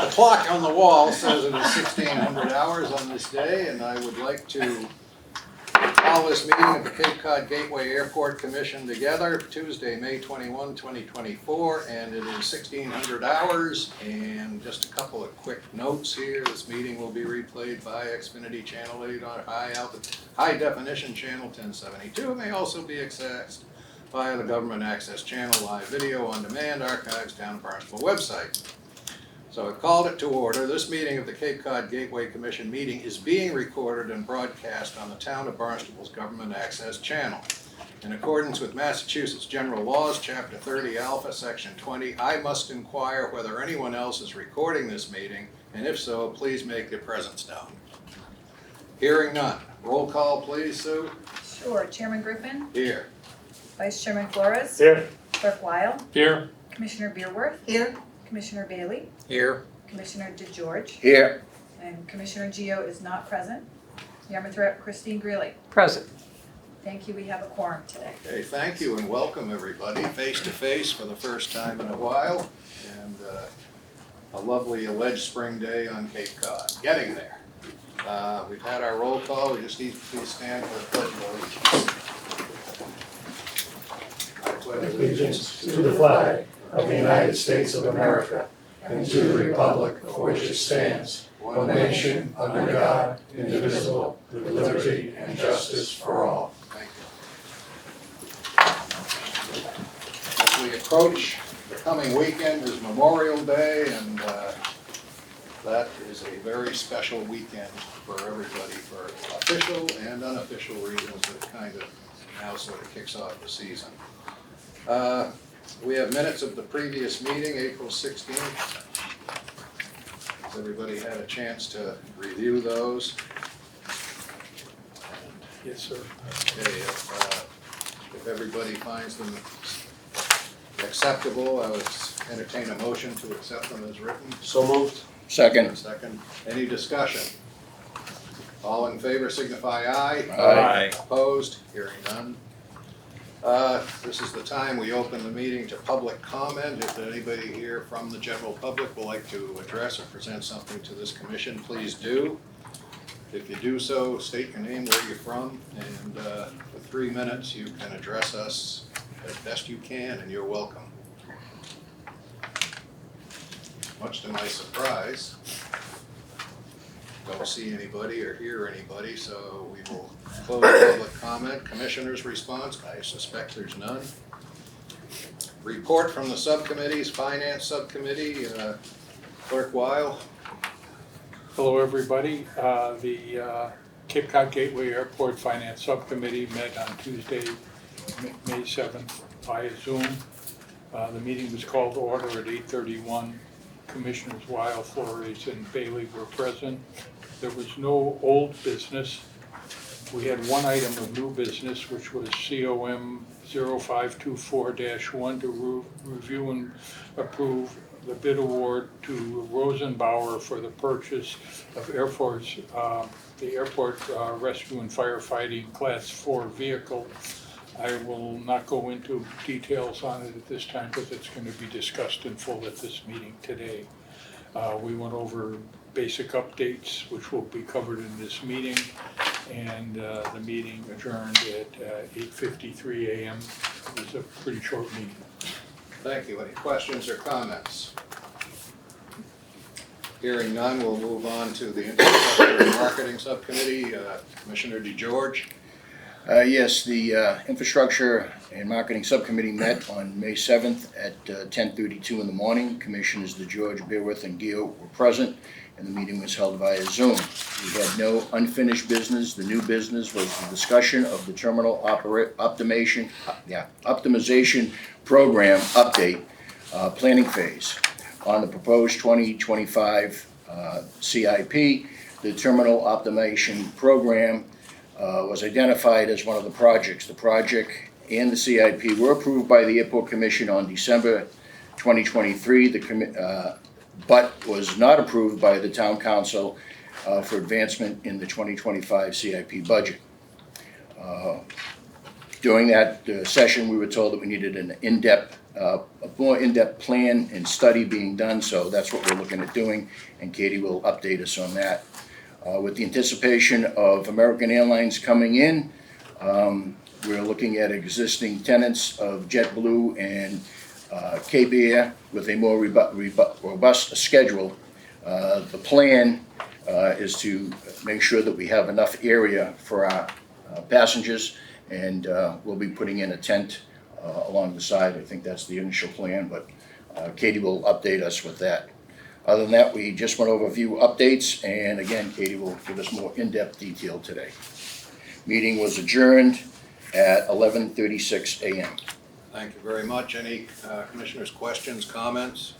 The clock on the wall says it is 1600 hours on this day, and I would like to call this meeting of the Cape Cod Gateway Airport Commission together, Tuesday, May 21, 2024, and it is 1600 hours. And just a couple of quick notes here. This meeting will be replayed by Xfinity Channel 8 on high definition channel 1072. It may also be accessed via the Government Access Channel live video on demand archives down the Barnstable website. So I called it to order. This meeting of the Cape Cod Gateway Commission meeting is being recorded and broadcast on the Town of Barnstable's Government Access Channel. In accordance with Massachusetts General Laws, Chapter 30 Alpha, Section 20, I must inquire whether anyone else is recording this meeting, and if so, please make their presence known. Hearing none. Roll call, please, Sue. Sure. Chairman Griffin? Here. Vice Chairman Flores? Here. Clerk Weil? Here. Commissioner Beerworth? Here. Commissioner Bailey? Here. Commissioner DeGeorge? Here. And Commissioner Geo is not present. Yarmouth Rep. Christine Greeley? Present. Thank you. We have a quorum today. Okay, thank you and welcome everybody, face to face for the first time in a while, and a lovely alleged spring day on Cape Cod. Getting there. We've had our roll call. We just need to please stand for the Pledge of Allegiance. I pledge allegiance to the flag of the United States of America and to the republic for which it stands, one nation, under God, indivisible, with liberty and justice for all. Thank you. As we approach the coming weekend is Memorial Day, and that is a very special weekend for everybody for official and unofficial reasons that kind of now sort of kicks off the season. We have minutes of the previous meeting, April 16th. Has everybody had a chance to review those? Yes, sir. Okay, if everybody finds them acceptable, I would entertain a motion to accept them as written. So moved. Second. Second. Any discussion? All in favor signify aye. Aye. Opposed? Hearing none. This is the time we open the meeting to public comment. If anybody here from the general public would like to address or present something to this commission, please do. If you do so, state your name, where you're from, and for 3 minutes you can address us as best you can, and you're welcome. Much to my surprise, don't see anybody or hear anybody, so we will close public comment. Commissioner's response, I suspect there's none. Report from the subcommittees, Finance Subcommittee, Clerk Weil. Hello, everybody. The Cape Cod Gateway Airport Finance Subcommittee met on Tuesday, May 7th via Zoom. The meeting was called to order at 8:31. Commissioners Weil, Flores, and Bailey were present. There was no old business. We had one item of new business, which was COM 0524-1 to review and approve the bid award to Rosenbauer for the purchase of the airport rescue and firefighting Class 4 vehicle. I will not go into details on it at this time because it's going to be discussed in full at this meeting today. We went over basic updates, which will be covered in this meeting, and the meeting adjourned at 8:53 a.m. It was a pretty short meeting. Thank you. Any questions or comments? Hearing none, we'll move on to the Infrastructure and Marketing Subcommittee. Commissioner DeGeorge. Yes, the Infrastructure and Marketing Subcommittee met on May 7th at 10:32 in the morning. Commissioners DeGeorge, Beerworth, and Geo were present, and the meeting was held via Zoom. We had no unfinished business. The new business was the discussion of the terminal optimization program update planning phase. On the proposed 2025 CIP, the terminal optimization program was identified as one of the projects. The project and the CIP were approved by the Airport Commission on December 2023, but was not approved by the Town Council for advancement in the 2025 CIP budget. During that session, we were told that we needed an in-depth a more in-depth plan and study being done, so that's what we're looking at doing, and Katie will update us on that. With the anticipation of American Airlines coming in, we're looking at existing tenants of JetBlue and Cape Air with a more robust schedule. The plan is to make sure that we have enough area for our passengers, and we'll be putting in a tent along the side. I think that's the initial plan, but Katie will update us with that. Other than that, we just went over a few updates, and again, Katie will give us more in-depth detail today. Meeting was adjourned at 11:36 a.m. Thank you very much. Any commissioners' questions, comments,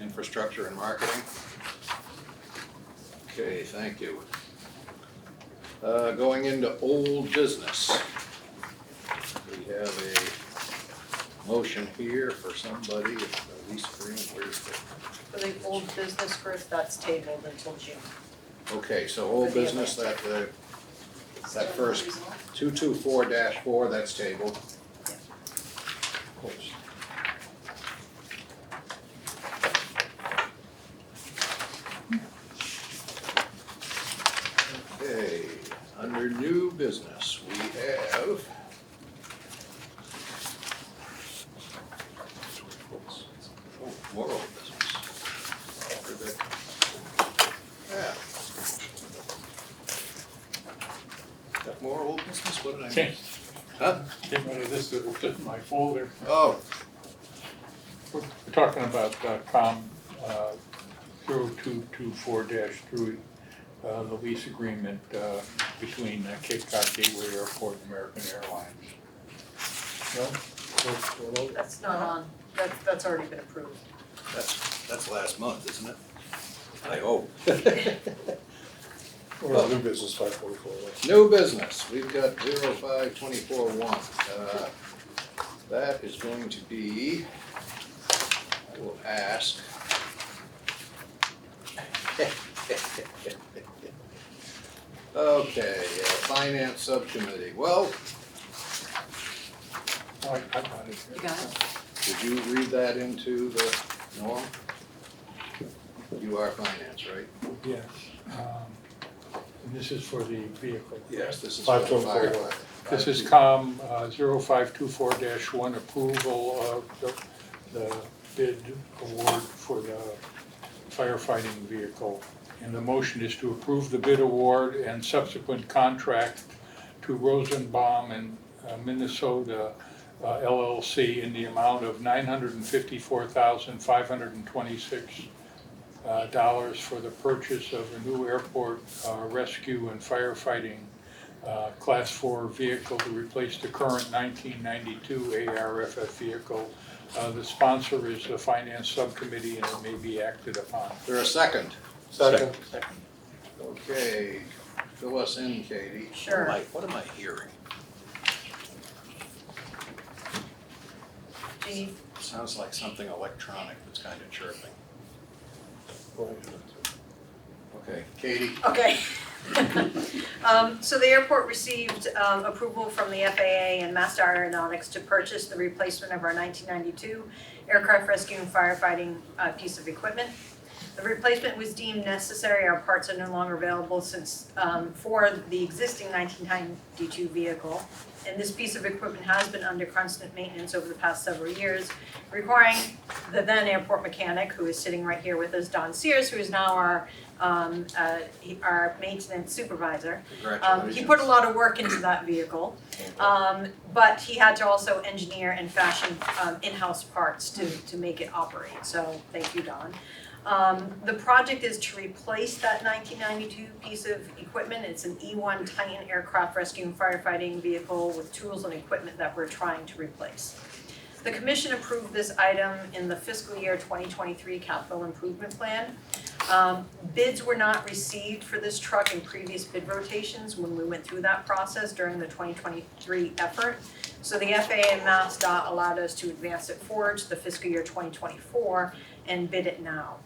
infrastructure and marketing? Okay, thank you. Going into old business. We have a motion here for somebody, a lease agreement, where's the? For the old business first, that's tabled until June. Okay, so old business, that first 224-4, that's tabled. Okay, under new business, we have more old business. Where'd that come from? Yeah. Got more old business? What did I miss? Okay. Huh? Get rid of this, it'll fit in my folder. Oh, We're talking about COM 0224-3, the lease agreement between Cape Cod Gateway Airport and American Airlines. No? That's not on, that's already been approved. that's last month, isn't it? I hope. Or new business 544. New business, we've got 05-24-1. That is going to be, I will ask. Okay, Finance Subcommittee. Well, I got it. You got it? did you read that into the norm? You are Finance, right? Yes. And this is for the vehicle. Yes, this is for the 524-1. This is COM 0524-1, approval of the bid award for the firefighting vehicle. And the motion is to approve the bid award and subsequent contract to Rosenbauer and Minnesota LLC in the amount of $954,526 for the purchase of a new airport rescue and firefighting Class 4 vehicle to replace the current 1992 ARFF vehicle. The sponsor is the Finance Subcommittee, and it may be acted upon. Is there a second? Second. Okay, fill us in, Katie. Sure. What am I hearing? Jeannie? Sounds like something electronic that's kind of chirping. Okay, Katie? Okay. So the airport received approval from the FAA and Master Aeronautics to purchase the replacement of our 1992 aircraft rescue and firefighting piece of equipment. The replacement was deemed necessary. Our parts are no longer available since for the existing 1992 vehicle. And this piece of equipment has been under constant maintenance over the past several years, requiring the then airport mechanic, who is sitting right here with us, Don Sears, who is now our maintenance supervisor. Congratulations. He put a lot of work into that vehicle, but he had to also engineer and fashion in-house parts to make it operate. So thank you, Don. The project is to replace that 1992 piece of equipment. It's an E1 Titan aircraft rescue and firefighting vehicle with tools and equipment that we're trying to replace. The commission approved this item in the fiscal year 2023 capital improvement plan. Bids were not received for this truck in previous bid rotations when we went through that process during the 2023 effort. So the FAA and MassDOT allowed us to advance it forward to the fiscal year 2024 and bid it now.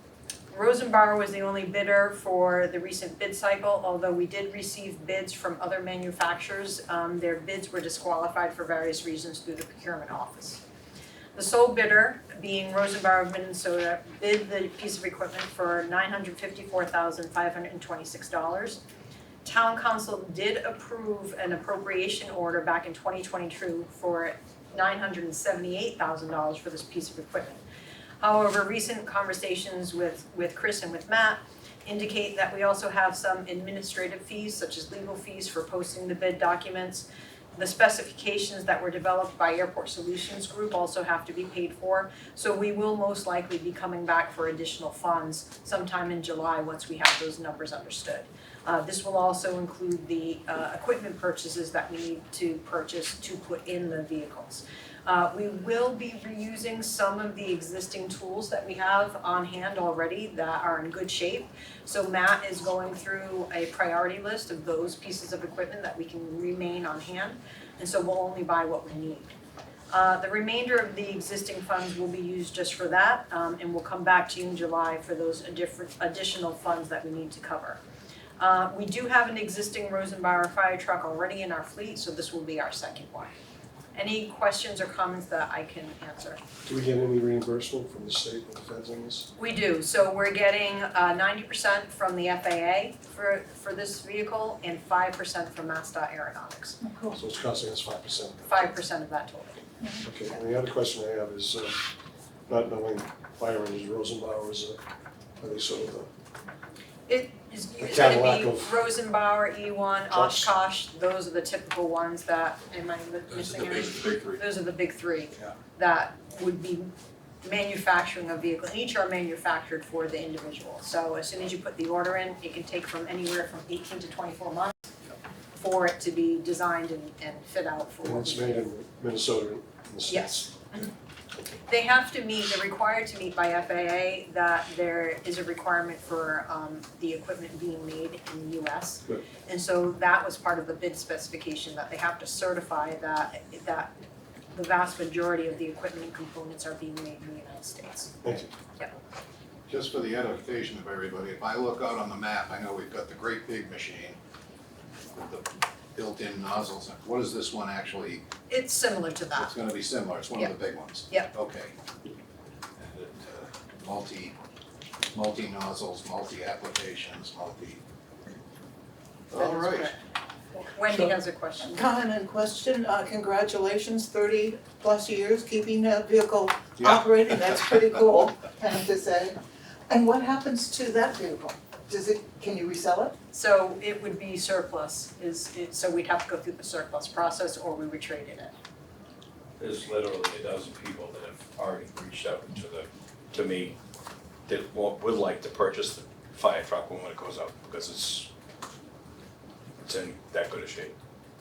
Rosenbauer was the only bidder for the recent bid cycle, although we did receive bids from other manufacturers. Their bids were disqualified for various reasons through the procurement office. The sole bidder, being Rosenbauer of Minnesota, bid the piece of equipment for $954,526. Town council did approve an appropriation order back in 2022 for $978,000 for this piece of equipment. However, recent conversations with Chris and with Matt indicate that we also have some administrative fees, such as legal fees for posting the bid documents. The specifications that were developed by Airport Solutions Group also have to be paid for. So we will most likely be coming back for additional funds sometime in July once we have those numbers understood. This will also include the equipment purchases that we need to purchase to put in the vehicles. We will be reusing some of the existing tools that we have on hand already that are in good shape. So Matt is going through a priority list of those pieces of equipment that we can remain on hand, and so we'll only buy what we need. The remainder of the existing funds will be used just for that, and we'll come back to you in July for those additional funds that we need to cover. We do have an existing Rosenbauer fire truck already in our fleet, so this will be our second one. Any questions or comments that I can answer? Do we get any reimbursement from the state or the feds on this? We do, so we're getting 90% from the FAA for this vehicle and 5% from MassDOT Aeronautics. So it's costing us 5%. 5% of that total. Okay, and the other question I have is, not knowing fire engines, Rosenbauer's, are they sort of It is A gonna Cadillac be of Rosenbauer, E1, trucks. Oshkosh, those are the typical ones that, am I missing any? big three. Those are the big three Yeah. that would be manufacturing a vehicle, and each are manufactured for the individual. So as soon as you put the order in, it can take from anywhere from 18 to 24 months for it to be designed and fit out for and what it's we need. made in Minnesota in the States? Yes. They have to meet, they're required to meet by FAA that there is a requirement for the equipment being made in the US. Good. And so that was part of the bid specification, that they have to certify that the vast majority of the equipment and components are being made in the United States. Thank you. Just for the edification of everybody, if I look out on the map, I know we've got the great big machine with the built-in nozzles. What is this one actually? It's similar to that. It's gonna be similar, it's one of the big ones? Yep. Okay. And it, multi nozzles, multi-applications, That All is right. correct. Wendy has a question. Comment and question, congratulations, 30+ years keeping that vehicle Yeah. operating, that's pretty cool, I have to say. And what happens to that vehicle? Can you resell it? So it would be surplus, so we'd have to go through the surplus process or we would trade it in. There's literally a dozen people that have already reached out to me that would like to purchase the fire truck when it goes up, because it's in that good a shape.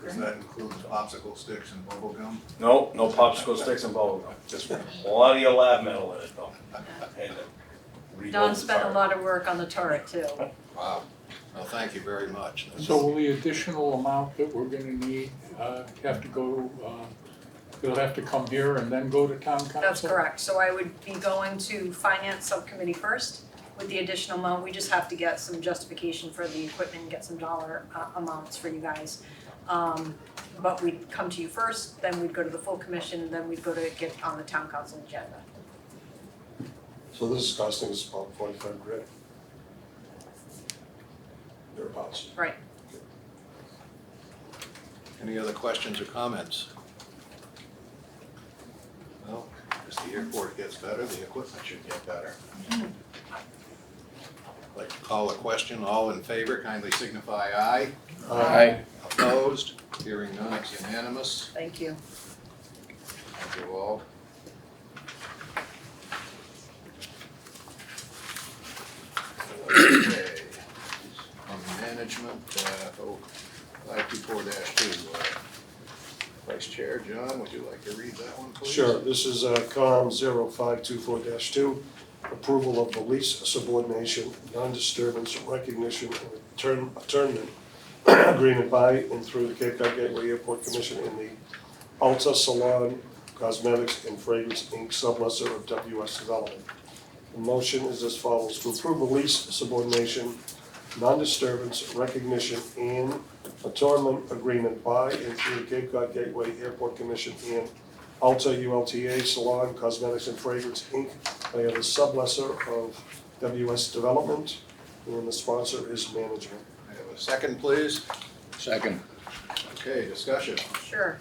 Does that include popsicle sticks and bubble gum? No popsicle sticks and bubble gum, just plenty of lab metal in it though. And Don spent a lot of work on the turret too. Wow. Well, thank you very much. So will the additional amount that we're gonna need, have to go, it'll have to come here and then go to town council? That's correct, so I would be going to finance subcommittee first with the additional amount. We just have to get some justification for the equipment, get some dollar amounts for you guys. But we'd come to you first, then we'd go to the full commission, then we'd go to get on the town council agenda. So this is costing us about 45 grand. Thereabouts. Right. Any other questions or comments? Well, as the airport gets better, the equipment should get better. Like to call a question, all in favor, kindly signify aye. Aye. Opposed? Hearing none, it's unanimous. Thank you. Thank you all. Okay. On management, 524-2. Vice Chair John, would you like to read that one, please? Sure, this is COM 0524-2, approval of the lease, subordination, non-disturbance, recognition, and attornment agreement by and through the Cape Cod Gateway Airport Commission and the ULTA Salon Cosmetics and Fragrance Inc. Sub-lessor of WS Development. The motion is as follows: to approve a lease, subordination, non-disturbance, recognition, and attornment agreement by and through the Cape Cod Gateway Airport Commission and ULTA, ULTA, Salon, Cosmetics and Fragrance, Inc. I am the sub-lessor of WS Development, and the sponsor is management. I have a second, please. Second. Okay, discussion. Sure.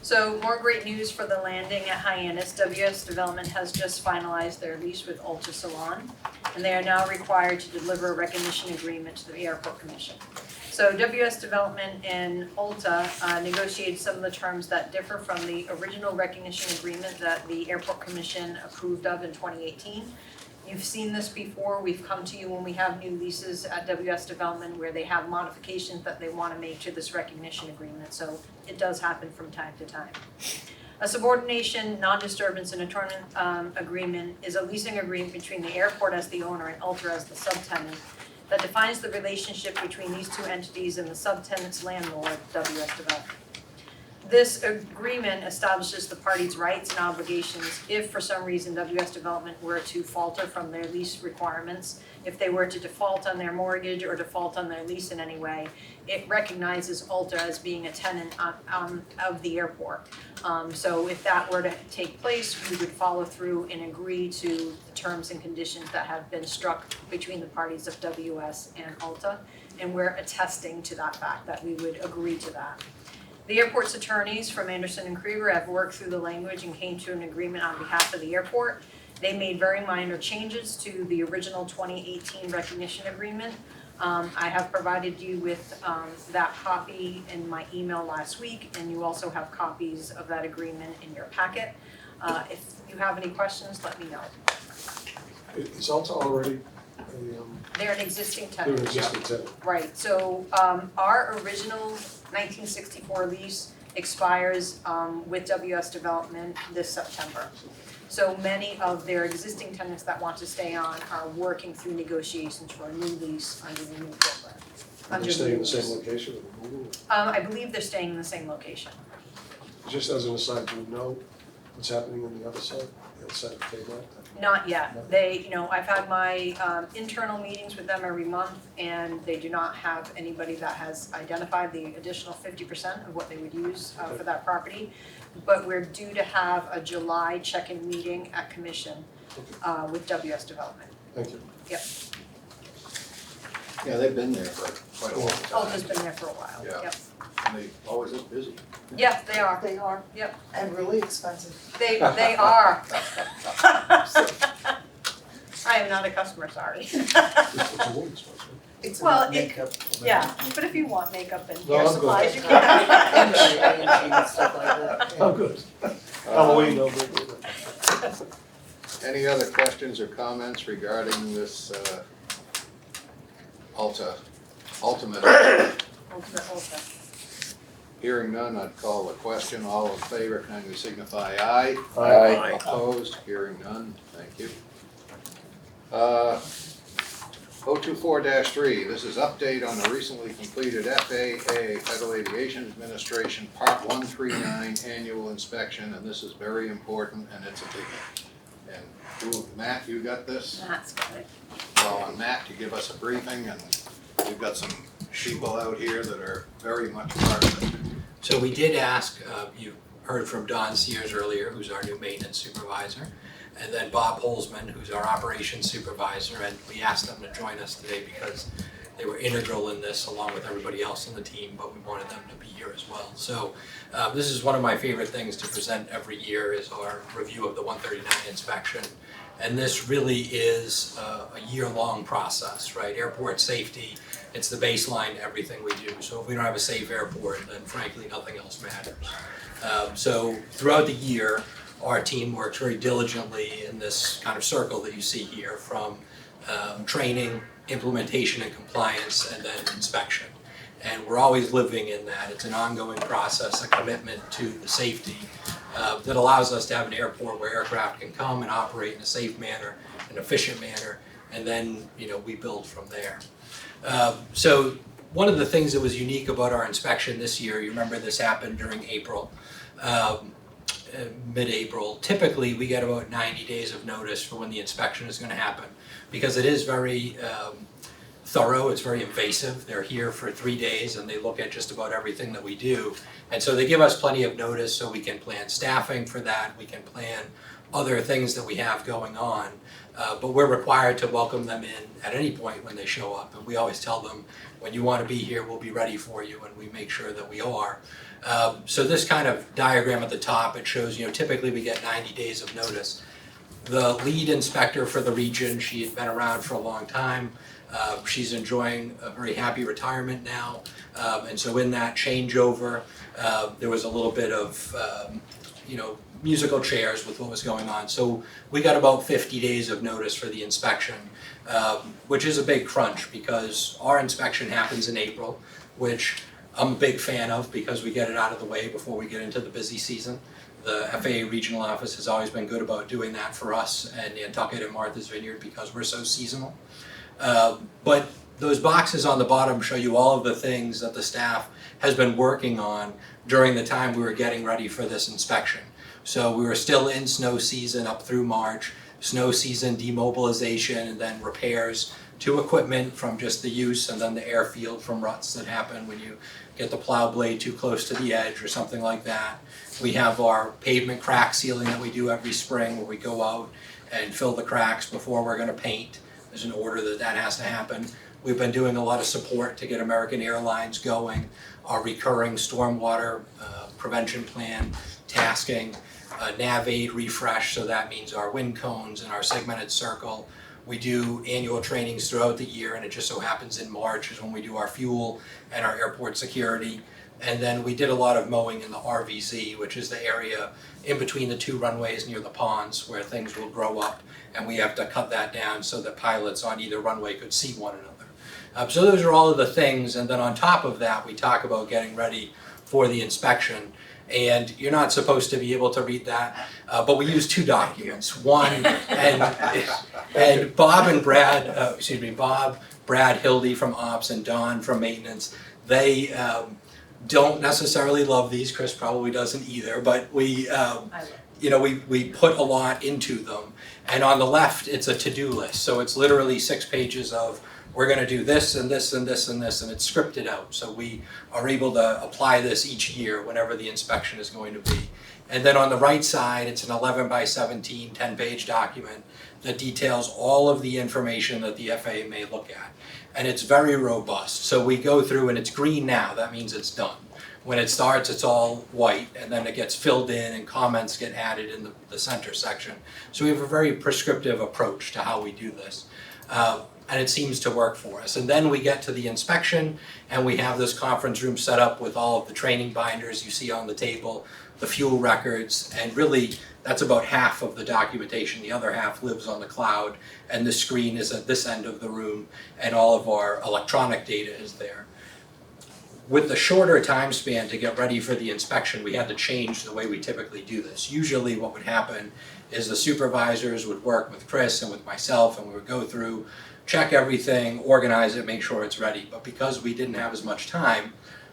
So more great news for the landing at Hyannis. WS Development has just finalized their lease with ULTA Salon, and they are now required to deliver a recognition agreement to the Airport Commission. So WS Development and ULTA negotiated some of the terms that differ from the original recognition agreement that the Airport Commission approved of in 2018. You've seen this before. We've come to you when we have new leases at WS Development where they have modifications that they want to make to this recognition agreement. So it does happen from time to time. A subordination, non-disturbance, and attornment agreement is a leasing agreement between the airport as the owner and ULTA as the subtenant that defines the relationship between these two entities and the subtenant's landlord, WS Development. This agreement establishes the parties' rights and obligations if for some reason WS Development were to falter from their lease requirements. If they were to default on their mortgage or default on their lease in any way, it recognizes ULTA as being a tenant of the airport. So if that were to take place, we would follow through and agree to the terms and conditions that have been struck between the parties of WS and ULTA. And we're attesting to that fact, that we would agree to that. The airport's attorneys from Anderson and Krieger have worked through the language and came to an agreement on behalf of the airport. They made very minor changes to the original 2018 recognition agreement. I have provided you with that copy in my email last week, and you also have copies of that agreement in your packet. If you have any questions, let me know. Is ULTA already They're an existing they're tenant. an existing tenant? Right, so our original 1964 lease expires with WS Development this September. So many of their existing tenants that want to stay on are working through negotiations for a new lease under the new program. Are they staying in the same location or moving? I believe they're staying in the same location. Just as an aside, do you know what's happening on the other side, the other side of the table? Not yet. They, I've had my internal meetings with them every month, and they do not have anybody that has identified the additional 50% of what they would use for that property. But we're due to have a July check-in meeting at Commission with WS Development. Thank you. Yep. Yeah, they've been there for quite a long time. ULTA's been there for a while. Yeah. Yep. And they always look busy. Yeah, they are. They are. Yep. And really expensive. They are. I am not a customer, sorry. It's a woman's house, right? It's Well, not makeup. Yeah, but if you want makeup and No, hair I'm good. supplies, you And can. changing and stuff like that. Oh, good. Halloween, no, good. Any other questions or comments regarding this ultimate? Ulta. Hearing none, I'd call the question. All in favor, kindly signify aye. Aye. Opposed, hearing none, thank you. 024-3, this is update on the recently completed FAA, Federal Aviation Administration, Part 139 Annual Inspection, and this is very important, and it's a biggie. And Matt, you got this? That's good. Well, on Matt to give us a briefing, and we've got some people out here that are very much part of it. So we did ask, you heard from Don Sears earlier, who's our new maintenance supervisor, and then Bob Holzman, who's our operations supervisor, and we asked them to join us today because they were integral in this along with everybody else on the team, but we wanted them to be here as well. So this is one of my favorite things to present every year is our review of the 139 inspection. And this really is a year-long process, right? Airport safety, it's the baseline to everything we do. So if we don't have a safe airport, then frankly, nothing else matters. So throughout the year, our team works very diligently in this kind of circle that you see here from training, implementation and compliance, and then inspection. And we're always living in that. It's an ongoing process, a commitment to the safety that allows us to have an airport where aircraft can come and operate in a safe manner, an efficient manner, and then we build from there. So one of the things that was unique about our inspection this year, you remember this happened during April, mid-April. Typically we get about 90 days of notice for when the inspection is going to happen because it is very thorough, it's very invasive. They're here for 3 days and they look at just about everything that we do. And so they give us plenty of notice so we can plan staffing for that, we can plan other things that we have going on. But we're required to welcome them in at any point when they show up. And we always tell them, when you want to be here, we'll be ready for you, and we make sure that we are. So this kind of diagram at the top, it shows, typically we get 90 days of notice. The lead inspector for the region, she had been around for a long time. She's enjoying a very happy retirement now. And so in that changeover, there was a little bit of, musical chairs with what was going on. So we got about 50 days of notice for the inspection, which is a big crunch because our inspection happens in April, which I'm a big fan of because we get it out of the way before we get into the busy season. The FAA regional office has always been good about doing that for us and Nantucket and Martha's Vineyard because we're so seasonal. But those boxes on the bottom show you all of the things that the staff has been working on during the time we were getting ready for this inspection. So we were still in snow season up through March, snow season demobilization and then repairs to equipment from just the use, and then the airfield from ruts that happen when you get the plow blade too close to the edge or something like that. We have our pavement crack sealing that we do every spring where we go out and fill the cracks before we're going to paint. There's an order that has to happen. We've been doing a lot of support to get American Airlines going, our recurring stormwater prevention plan, tasking, nav aid refresh, so that means our wind cones and our segmented circle. We do annual trainings throughout the year, and it just so happens in March is when we do our fuel and our airport security. And then we did a lot of mowing in the RVZ, which is the area in between the two runways near the ponds where things will grow up, and we have to cut that down so that pilots on either runway could see one another. So those are all of the things, and then on top of that, we talk about getting ready for the inspection. And you're not supposed to be able to read that, but we use two documents. One, and Bob, Brad Hildy from Ops, and Don from Maintenance, they don't necessarily love these. Chris probably doesn't either, but we put a lot into them. And on the left, it's a to-do list. So it's literally 6 pages of, we're going to do this and this and this and this, and it's scripted out. So we are able to apply this each year whenever the inspection is going to be. And then on the right side, it's an 11 by 17, 10-page document that details all of the information that the FAA may look at. And it's very robust. So we go through, and it's green now, that means it's done. When it starts, it's all white, and then it gets filled in and comments get added in the center section. So we have a very prescriptive approach to how we do this. And it seems to work for us. And then we get to the inspection, and we have this conference room set up with all of the training binders you see on the table, the fuel records, and really that's about half of the documentation. The other half lives on the cloud, and the screen is at this end of the room, and all of our electronic data is there. With the shorter time span to get ready for the inspection, we had to change the way we typically do this. Usually what would happen is the supervisors would work with Chris and with myself, and we would go through, check everything, organize it, make sure it's ready. But because we didn't have as much time,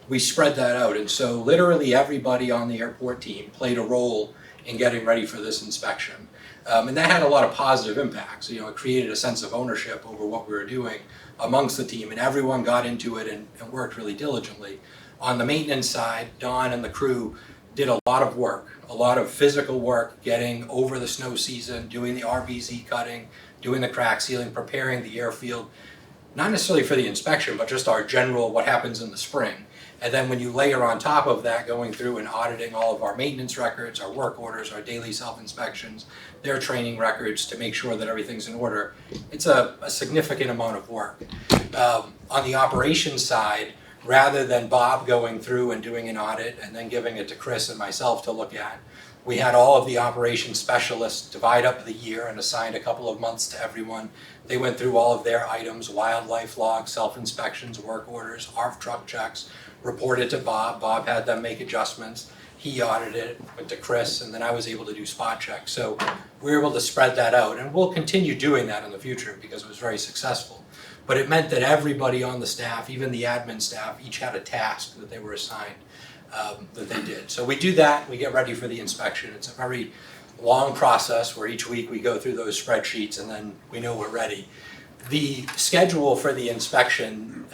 we spread that out. And so literally everybody on the airport team played a role in getting ready for this inspection. And that had a lot of positive impacts. It created a sense of ownership over what we were doing amongst the team, and everyone got into it and worked really diligently. On the maintenance side, Don and the crew did a lot of work, a lot of physical work, getting over the snow season, doing the RVZ cutting, doing the crack sealing, preparing the airfield, not necessarily for the inspection, but just our general what happens in the spring. And then when you layer on top of that, going through and auditing all of our maintenance records, our work orders, our daily self-inspections, their training records to make sure that everything's in order, it's a significant amount of work. On the operations side, rather than Bob going through and doing an audit and then giving it to Chris and myself to look at, we had all of the operations specialists divide up the year and assigned a couple of months to everyone. They went through all of their items, wildlife logs, self-inspections, work orders, ARF truck checks, reported to Bob. Bob had them make adjustments. He audited it, went to Chris, and then I was able to do spot checks. So we were able to spread that out, and we'll continue doing that in the future because it was very successful. But it meant that everybody on the staff, even the admin staff, each had a task that they were assigned that they did. So we do that, we get ready for the inspection. It's a very long process where each week we go through those spreadsheets and then we know we're ready. The schedule for the inspection,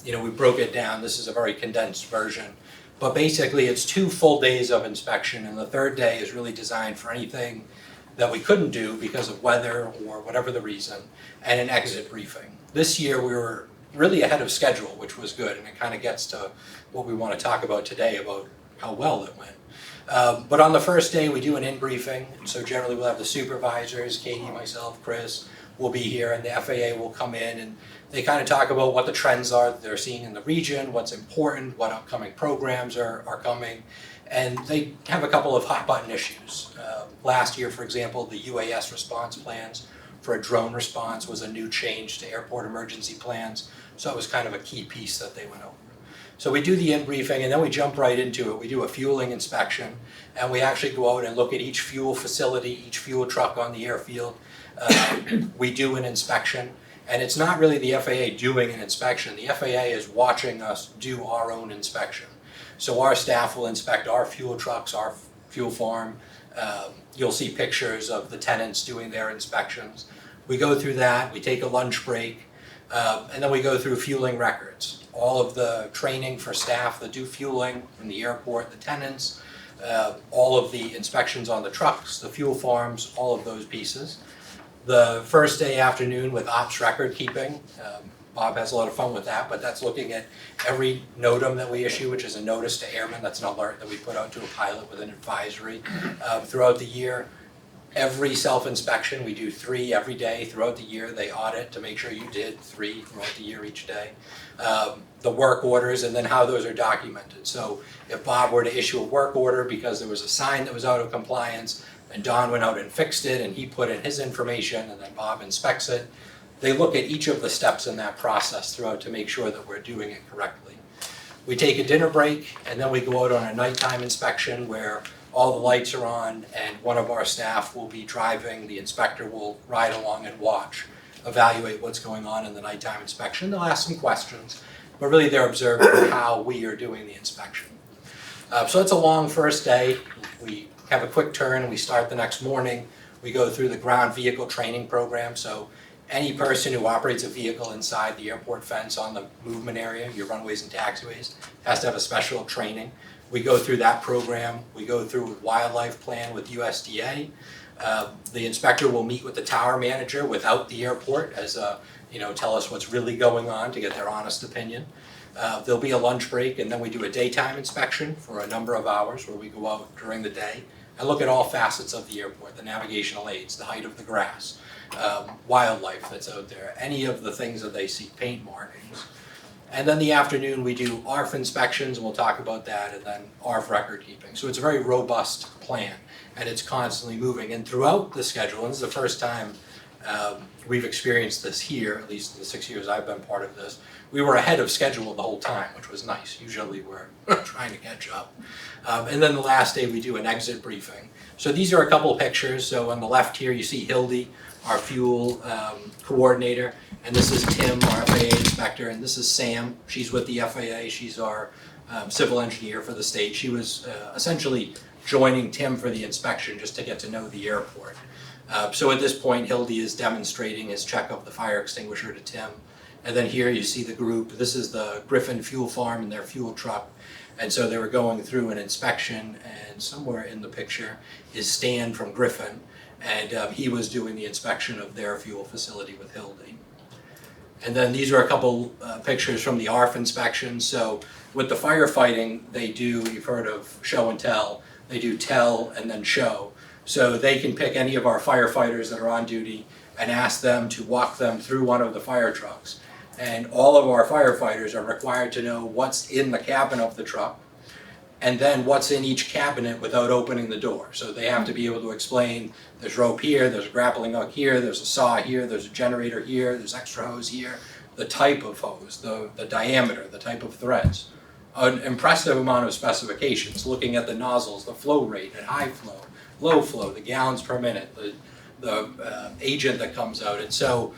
we broke it down. This is a very condensed version. But basically, it's 2 full days of inspection, and the third day is really designed for anything that we couldn't do because of weather or whatever the reason, and an exit briefing. This year, we were really ahead of schedule, which was good, and it kind of gets to what we want to talk about today about how well it went. But on the first day, we do an in-briefing, so generally we'll have the supervisors, Katie, myself, Chris, will be here, and the FAA will come in, and they kind of talk about what the trends are that they're seeing in the region, what's important, what upcoming programs are coming, and they have a couple of hot-button issues. Last year, for example, the UAS response plans for a drone response was a new change to airport emergency plans, so it was kind of a key piece that they went over. So we do the in-briefing, and then we jump right into it. We do a fueling inspection, and we actually go out and look at each fuel facility, each fuel truck on the airfield. We do an inspection, and it's not really the FAA doing an inspection. The FAA is watching us do our own inspection. So our staff will inspect our fuel trucks, our fuel farm. You'll see pictures of the tenants doing their inspections. We go through that, we take a lunch break, and then we go through fueling records. All of the training for staff that do fueling in the airport, the tenants, all of the inspections on the trucks, the fuel farms, all of those pieces. The first day afternoon with ops record keeping, Bob has a lot of fun with that, but that's looking at every NOTAM that we issue, which is a notice to airmen. That's an alert that we put out to a pilot with an advisory throughout the year. Every self-inspection, we do 3 every day throughout the year. They audit to make sure you did 3 throughout the year each day. The work orders and then how those are documented. So if Bob were to issue a work order because there was a sign that was out of compliance and Don went out and fixed it and he put in his information and then Bob inspects it, they look at each of the steps in that process throughout to make sure that we're doing it correctly. We take a dinner break and then we go out on a nighttime inspection where all the lights are on and one of our staff will be driving, the inspector will ride along and watch, evaluate what's going on in the nighttime inspection. They'll ask some questions, but really they're observing how we are doing the inspection. So it's a long first day. We have a quick turn, we start the next morning. We go through the ground vehicle training program, so any person who operates a vehicle inside the airport fence on the movement area, your runways and taxiways, has to have a special training. We go through that program. We go through a wildlife plan with USDA. The inspector will meet with the tower manager without the airport as tell us what's really going on to get their honest opinion. There'll be a lunch break and then we do a daytime inspection for a number of hours where we go out during the day and look at all facets of the airport, the navigational aids, the height of the grass, wildlife that's out there, any of the things that they see, paint markings. And then the afternoon we do ARF inspections, and we'll talk about that, and then ARF record keeping. So it's a very robust plan, and it's constantly moving. And throughout the schedule, and this is the first time we've experienced this here, at least in the 6 years I've been part of this, we were ahead of schedule the whole time, which was nice. Usually we're trying to catch up. And then the last day we do an exit briefing. So these are a couple of pictures. So on the left here you see Hildy, our fuel coordinator, and this is Tim, our FAA inspector, and this is Sam. She's with the FAA. She's our civil engineer for the state. She was essentially joining Tim for the inspection just to get to know the airport. So at this point, Hildy is demonstrating his check of the fire extinguisher to Tim. And then here you see the group. This is the Griffin Fuel Farm and their fuel truck. And so they were going through an inspection, and somewhere in the picture is Stan from Griffin, and he was doing the inspection of their fuel facility with Hildy. And then these are a couple pictures from the ARF inspection. So with the firefighting, they do, you've heard of show and tell, they do tell and then show. So they can pick any of our firefighters that are on duty and ask them to walk them through one of the fire trucks. And all of our firefighters are required to know what's in the cabin of the truck and then what's in each cabinet without opening the door. So they have to be able to explain, there's rope here, there's a grappling hook here, there's a saw here, there's a generator here, there's extra hose here, the type of hose, the diameter, the type of threads. An impressive amount of specifications, looking at the nozzles, the flow rate at high flow, low flow, the gallons per minute, the agent that comes out. And so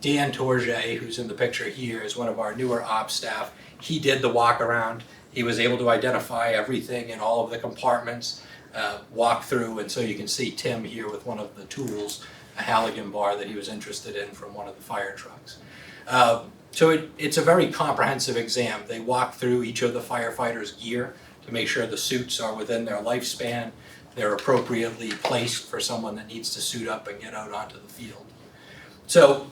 Dan Torje, who's in the picture here, is one of our newer ops staff. He did the walk around. He was able to identify everything in all of the compartments, walk through, and so you can see Tim here with one of the tools Halligan bar that he was interested in from one of the fire trucks. So it's a very comprehensive exam. They walk through each of the firefighters' gear to make sure the suits are within their lifespan, they're appropriately placed for someone that needs to suit up and get out onto the field. So,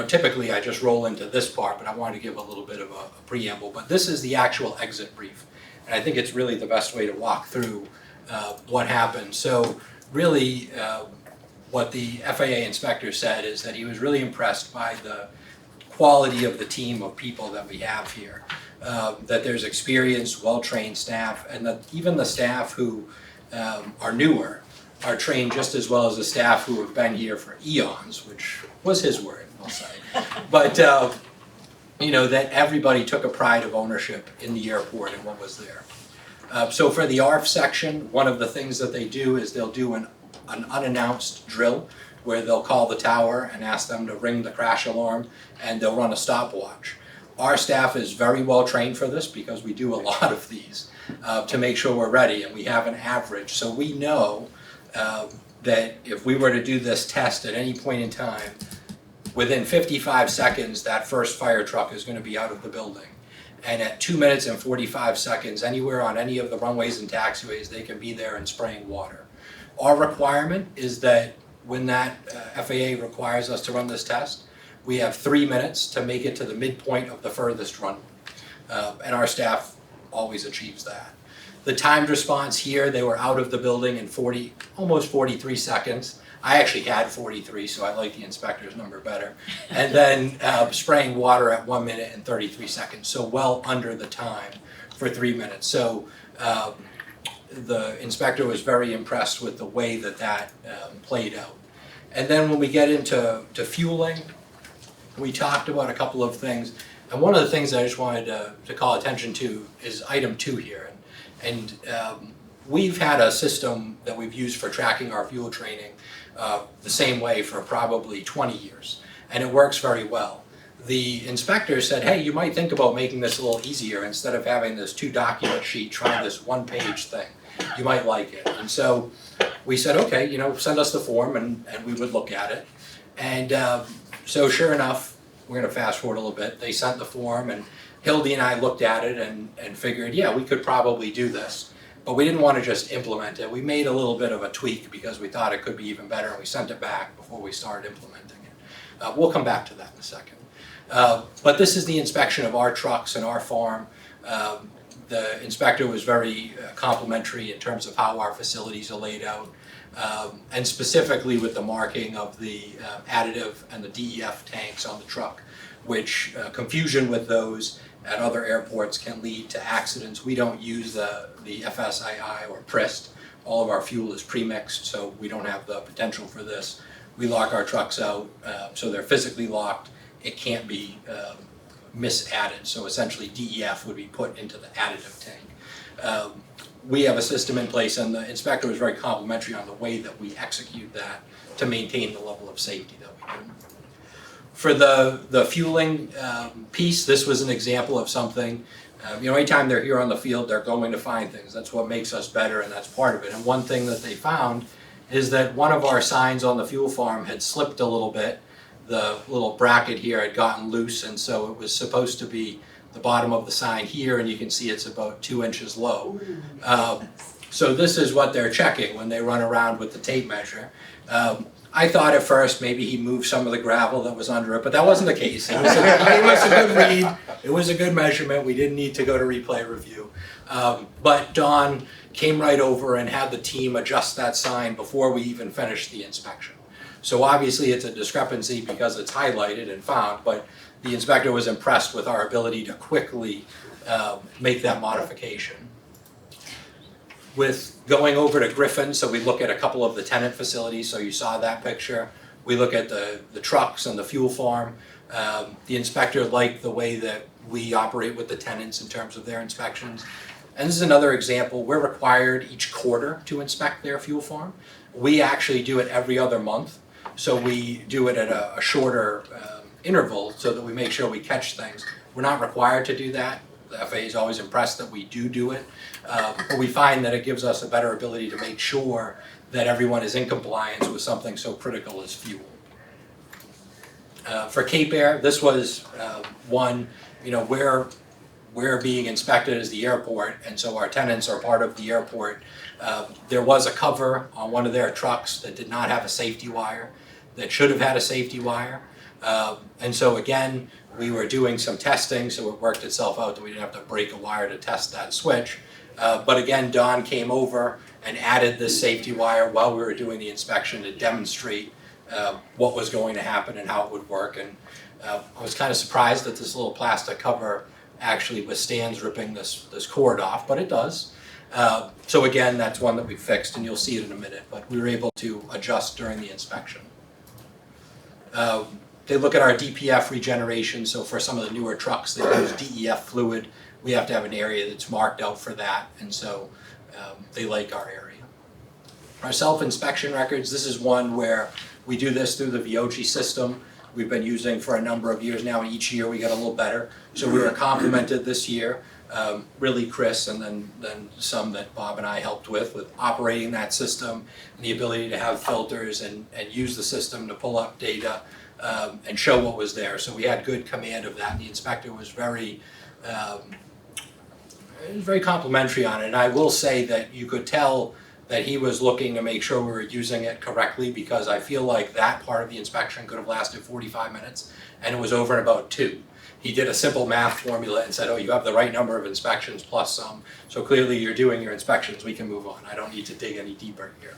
typically I just roll into this part, but I wanted to give a little bit of a preamble. But this is the actual exit brief. And I think it's really the best way to walk through what happened. So really, what the FAA inspector said is that he was really impressed by the quality of the team of people that we have here. That there's experienced, well-trained staff, and that even the staff who are newer are trained just as well as the staff who have been here for eons, which was his word, I'll say. But that everybody took a pride of ownership in the airport and what was there. So for the ARF section, one of the things that they do is they'll do an unannounced drill where they'll call the tower and ask them to ring the crash alarm, and they'll run a stopwatch. Our staff is very well trained for this because we do a lot of these to make sure we're ready, and we have an average. So we know that if we were to do this test at any point in time, within 55 seconds, that first fire truck is going to be out of the building. And at 2 minutes and 45 seconds, anywhere on any of the runways and taxiways, they can be there and spraying water. Our requirement is that when that FAA requires us to run this test, we have 3 minutes to make it to the midpoint of the furthest runway. And our staff always achieves that. The timed response here, they were out of the building in almost 43 seconds. I actually had 43, so I like the inspector's number better. And then spraying water at 1 minute and 33 seconds, so well under the time for 3 minutes. So the inspector was very impressed with the way that played out. And then when we get into fueling, we talked about a couple of things. And one of the things I just wanted to call attention to is item 2 here. And we've had a system that we've used for tracking our fuel training the same way for probably 20 years, and it works very well. The inspector said, hey, you might think about making this a little easier. Instead of having this 2-document sheet, try this 1-page thing. You might like it. And so we said, okay, send us the form, and we would look at it. And so sure enough, we're going to fast forward a little bit. They sent the form, and Hildy and I looked at it and figured, yeah, we could probably do this. But we didn't want to just implement it. We made a little bit of a tweak because we thought it could be even better, and we sent it back before we started implementing it. We'll come back to that in a second. But this is the inspection of our trucks and our farm. The inspector was very complimentary in terms of how our facilities are laid out, and specifically with the marking of the additive and the DEF tanks on the truck, which confusion with those at other airports can lead to accidents. We don't use the FSII or PRIST. All of our fuel is pre-mixed, so we don't have the potential for this. We lock our trucks out, so they're physically locked. It can't be misadded, so essentially DEF would be put into the additive tank. We have a system in place, and the inspector was very complimentary on the way that we execute that to maintain the level of safety that we do. For the fueling piece, this was an example of something, anytime they're here on the field, they're going to find things. That's what makes us better, and that's part of it. And one thing that they found is that one of our signs on the fuel farm had slipped a little bit. The little bracket here had gotten loose, and so it was supposed to be the bottom of the sign here, and you can see it's about 2 inches low. So this is what they're checking when they run around with the tape measure. I thought at first maybe he moved some of the gravel that was under it, but that wasn't the case. It was a good read. It was a good measurement. We didn't need to go to replay review. But Don came right over and had the team adjust that sign before we even finished the inspection. So obviously it's a discrepancy because it's highlighted and found, but the inspector was impressed with our ability to quickly make that modification. With going over to Griffin, so we look at a couple of the tenant facilities, so you saw that picture. We look at the trucks and the fuel farm. The inspector liked the way that we operate with the tenants in terms of their inspections. And this is another example. We're required each quarter to inspect their fuel farm. We actually do it every other month. So we do it at a shorter interval so that we make sure we catch things. We're not required to do that. The FAA is always impressed that we do it. But we find that it gives us a better ability to make sure that everyone is in compliance with something so critical as fuel. For Cape Air, this was one, we're being inspected as the airport, and so our tenants are part of the airport. There was a cover on one of their trucks that did not have a safety wire, that should have had a safety wire. And so again, we were doing some testing, so it worked itself out that we didn't have to break a wire to test that switch. But again, Don came over and added this safety wire while we were doing the inspection to demonstrate what was going to happen and how it would work. And I was kind of surprised that this little plastic cover actually withstands ripping this cord off, but it does. So again, that's one that we fixed, and you'll see it in a minute, but we were able to adjust during the inspection. They look at our DPF regeneration, so for some of the newer trucks that use DEF fluid, we have to have an area that's marked out for that, and so they like our area. Our self-inspection records, this is one where we do this through the VOCI system. We've been using for a number of years now, and each year we get a little better. So we were complimented this year, really Chris, and then some that Bob and I helped with operating that system, and the ability to have filters and use the system to pull up data and show what was there. So we had good command of that. The inspector was very complimentary on it. And I will say that you could tell that he was looking to make sure we were using it correctly, because I feel like that part of the inspection could have lasted 45 minutes and it was over in about 2. He did a simple math formula and said, oh, you have the right number of inspections plus some, so clearly you're doing your inspections, we can move on. I don't need to dig any deeper here.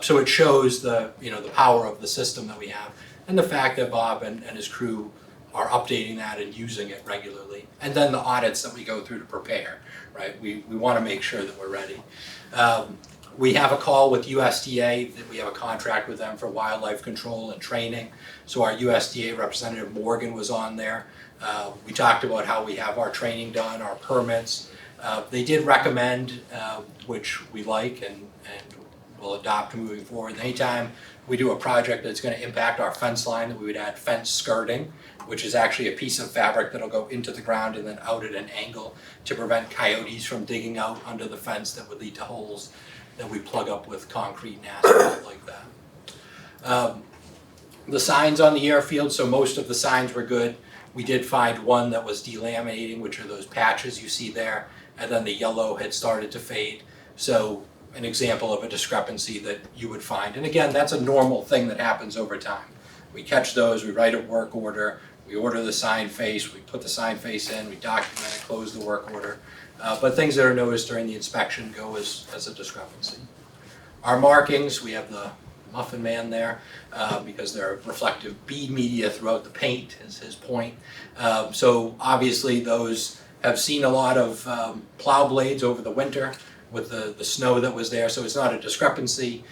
So it shows the power of the system that we have, and the fact that Bob and his crew are updating that and using it regularly. And then the audits that we go through to prepare, right? We want to make sure that we're ready. We have a call with USDA, that we have a contract with them for wildlife control and training. So our USDA representative Morgan was on there. We talked about how we have our training done, our permits. They did recommend, which we like and will adopt moving forward. Anytime we do a project that's going to impact our fence line, that we would add fence skirting, which is actually a piece of fabric that'll go into the ground and then out at an angle to prevent coyotes from digging out under the fence that would lead to holes that we plug up with concrete and asphalt like that. The signs on the airfield, so most of the signs were good. We did find one that was delaminating, which are those patches you see there, and then the yellow had started to fade. So an example of a discrepancy that you would find. And again, that's a normal thing that happens over time. We catch those, we write a work order, we order the sign face, we put the sign face in, we document it, close the work order. But things that are noticed during the inspection go as a discrepancy. Our markings, we have the Muffin Man there because there are reflective bead media throughout the paint, is his point. So obviously those have seen a lot of plow blades over the winter with the snow that was there, so it's not a discrepancy,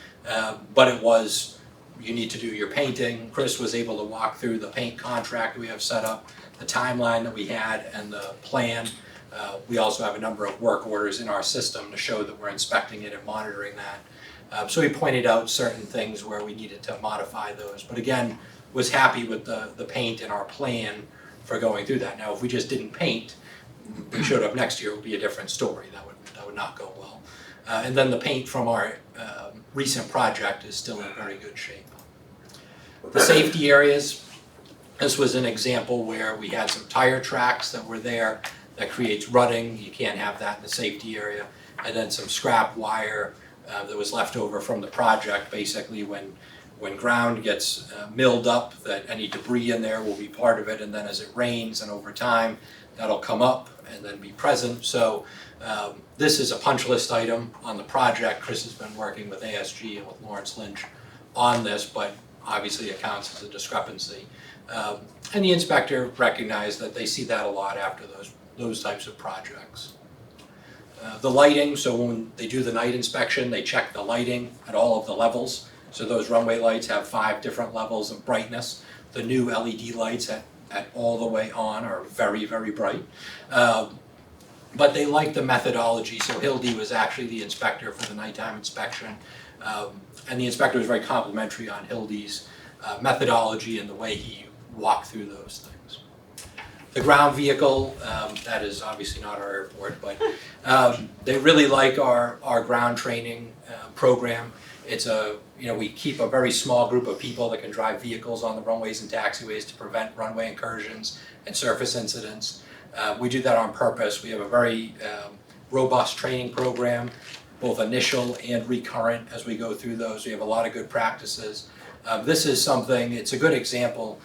but it was, you need to do your painting. Chris was able to walk through the paint contract we have set up, the timeline that we had, and the plan. We also have a number of work orders in our system to show that we're inspecting it and monitoring that. So he pointed out certain things where we needed to modify those, but again, was happy with the paint and our plan for going through that. Now, if we just didn't paint, we showed up next year, it would be a different story. That would not go well. And then the paint from our recent project is still in very good shape. The safety areas, this was an example where we had some tire tracks that were there that creates rutting. You can't have that in the safety area. And then some scrap wire that was left over from the project. Basically, when ground gets milled up, that any debris in there will be part of it, and then as it rains and over time, that'll come up and then be present. So this is a punch list item on the project. Chris has been working with ASG and with Lawrence Lynch on this, but obviously it counts as a discrepancy. And the inspector recognized that they see that a lot after those types of projects. The lighting, so when they do the night inspection, they check the lighting at all of the levels. So those runway lights have 5 different levels of brightness. The new LED lights at all the way on are very, very bright. But they like the methodology, so Hildy was actually the inspector for the nighttime inspection. And the inspector was very complimentary on Hildy's methodology and the way he walked through those things. The ground vehicle, that is obviously not our airport, but they really like our ground training program. It's we keep a very small group of people that can drive vehicles on the runways and taxiways to prevent runway incursions and surface incidents. We do that on purpose. We have a very robust training program, both initial and recurrent as we go through those. We have a lot of good practices. This is something, it's a good example.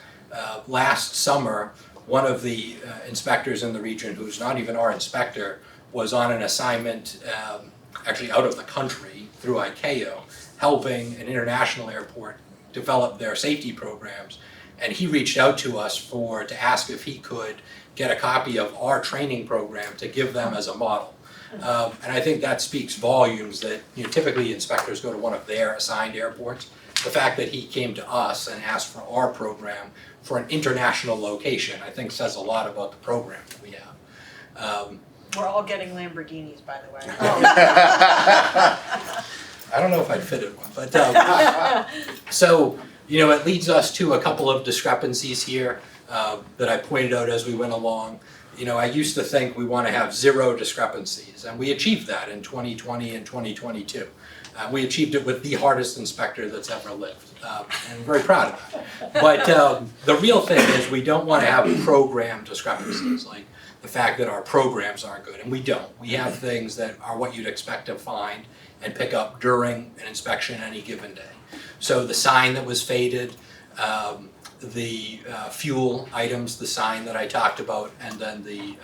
Last summer, one of the inspectors in the region, who's not even our inspector, was on an assignment actually out of the country through ICAO, helping an international airport develop their safety programs. And he reached out to us to ask if he could get a copy of our training program to give them as a model. And I think that speaks volumes that typically inspectors go to one of their assigned airports. The fact that he came to us and asked for our program for an international location, I think says a lot about the program that we have. We're all getting Lamborghinis, by the way. I don't know if I'd fit in one, but so it leads us to a couple of discrepancies here that I pointed out as we went along. I used to think we want to have 0 discrepancies, and we achieved that in 2020 and 2022. We achieved it with the hardest inspector that's ever lived, and I'm very proud of that. But the real thing is we don't want to have program discrepancies, like the fact that our programs aren't good, and we don't. We have things that are what you'd expect to find and pick up during an inspection any given day. So the sign that was faded, the fuel items, the sign that I talked about, and then the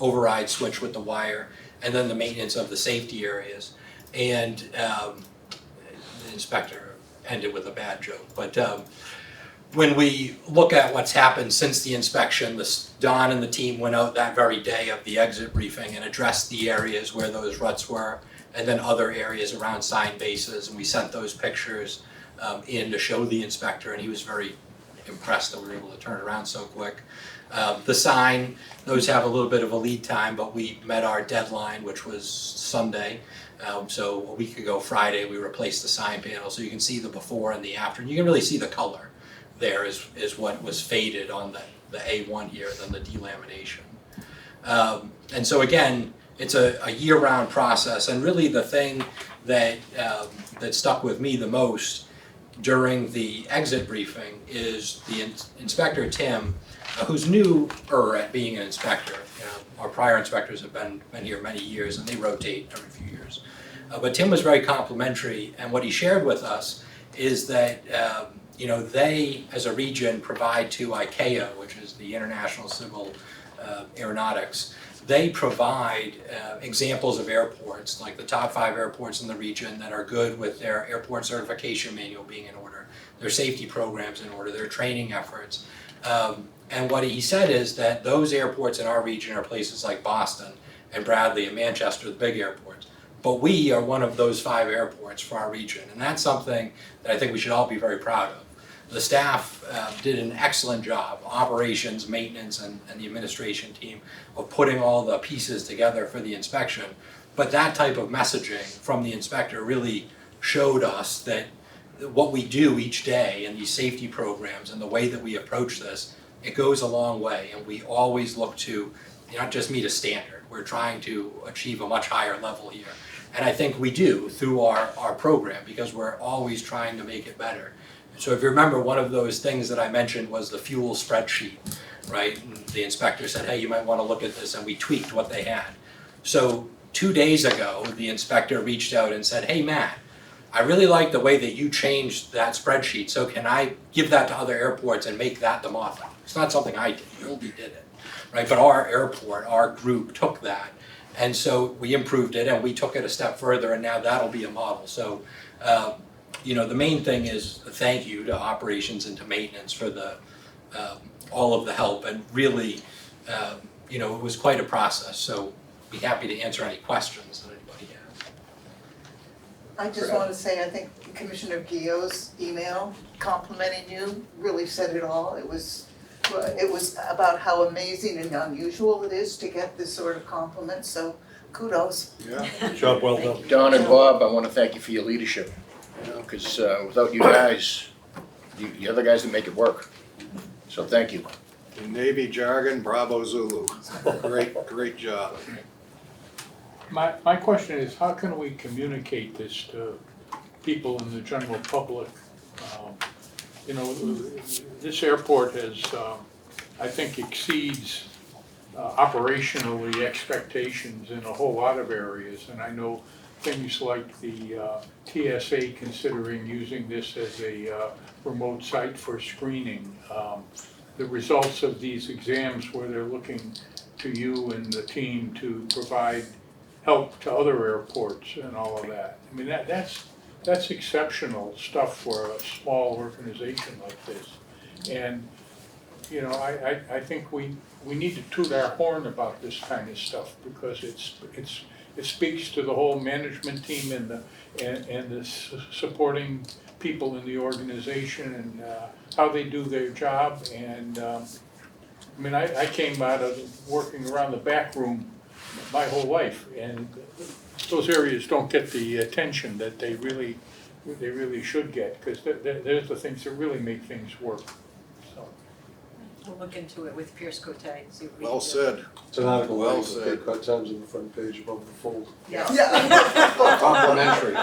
override switch with the wire, and then the maintenance of the safety areas. And the inspector ended with a bad joke. But when we look at what's happened since the inspection, Don and the team went out that very day of the exit briefing and addressed the areas where those ruts were, and then other areas around sign bases, and we sent those pictures in to show the inspector, and he was very impressed that we were able to turn it around so quick. The sign, those have a little bit of a lead time, but we met our deadline, which was Sunday. So a week ago, Friday, we replaced the sign panel, so you can see the before and the after, and you can really see the color there is what was faded on the A1 here, than the delamination. And so again, it's a year-round process, and really the thing that stuck with me the most during the exit briefing is the inspector, Tim, who's newer at being an inspector. Our prior inspectors have been here many years, and they rotate every few years. But Tim was very complimentary, and what he shared with us is that they, as a region, provide to ICAO, which is the International Civil Aeronautics. They provide examples of airports, like the top 5 airports in the region that are good with their airport certification manual being in order, their safety programs in order, their training efforts. And what he said is that those airports in our region are places like Boston and Bradley and Manchester, the big airports. But we are one of those 5 airports for our region, and that's something that I think we should all be very proud of. The staff did an excellent job, operations, maintenance, and the administration team, of putting all the pieces together for the inspection. But that type of messaging from the inspector really showed us that what we do each day in these safety programs and the way that we approach this, it goes a long way, and we always look to not just meet a standard. We're trying to achieve a much higher level here. And I think we do through our program, because we're always trying to make it better. So if you remember, one of those things that I mentioned was the fuel spreadsheet, right? And the inspector said, hey, you might want to look at this, and we tweaked what they had. So 2 days ago, the inspector reached out and said, hey, Matt, I really like the way that you changed that spreadsheet, so can I give that to other airports and make that the model? It's not something I did, ULTA did it, right? But our airport, our group took that, and so we improved it, and we took it a step further, and now that'll be a model. So the main thing is a thank you to operations and to maintenance for all of the help, and really, it was quite a process. So be happy to answer any questions that anybody has. I just want to say, I think Commissioner Guillot's email complimenting you really said it all. It was about how amazing and unusual it is to get this sort of compliment, so kudos. Yeah. Job well done. Don and Bob, I want to thank you for your leadership, because without you guys, you're the guys that make it work. So thank you. In Navy jargon, bravo Zulu. Great job. My question is, how can we communicate this to people in the general public. You know, this airport has, I think, exceeds operationally expectations in a whole lot of areas. And I know things like the TSA considering using this as a remote site for screening. The results of these exams where they're looking to you and the team to provide help to other airports and all of that. I mean, that's exceptional stuff for a small organization like this. And, you know, I think we need to toot our horn about this kind of stuff because it speaks to the whole management team and the supporting people in the organization and how they do their job. And I mean, I came out of working around the back room my whole life, and those areas don't get the attention that they really should get, because they're the things that really make things work. So. We'll look into it with Pierce Cote, see what we can do. Well said. It's an article, Well well said. said. Cut times on the front page above the fold. Yes. Complimentary.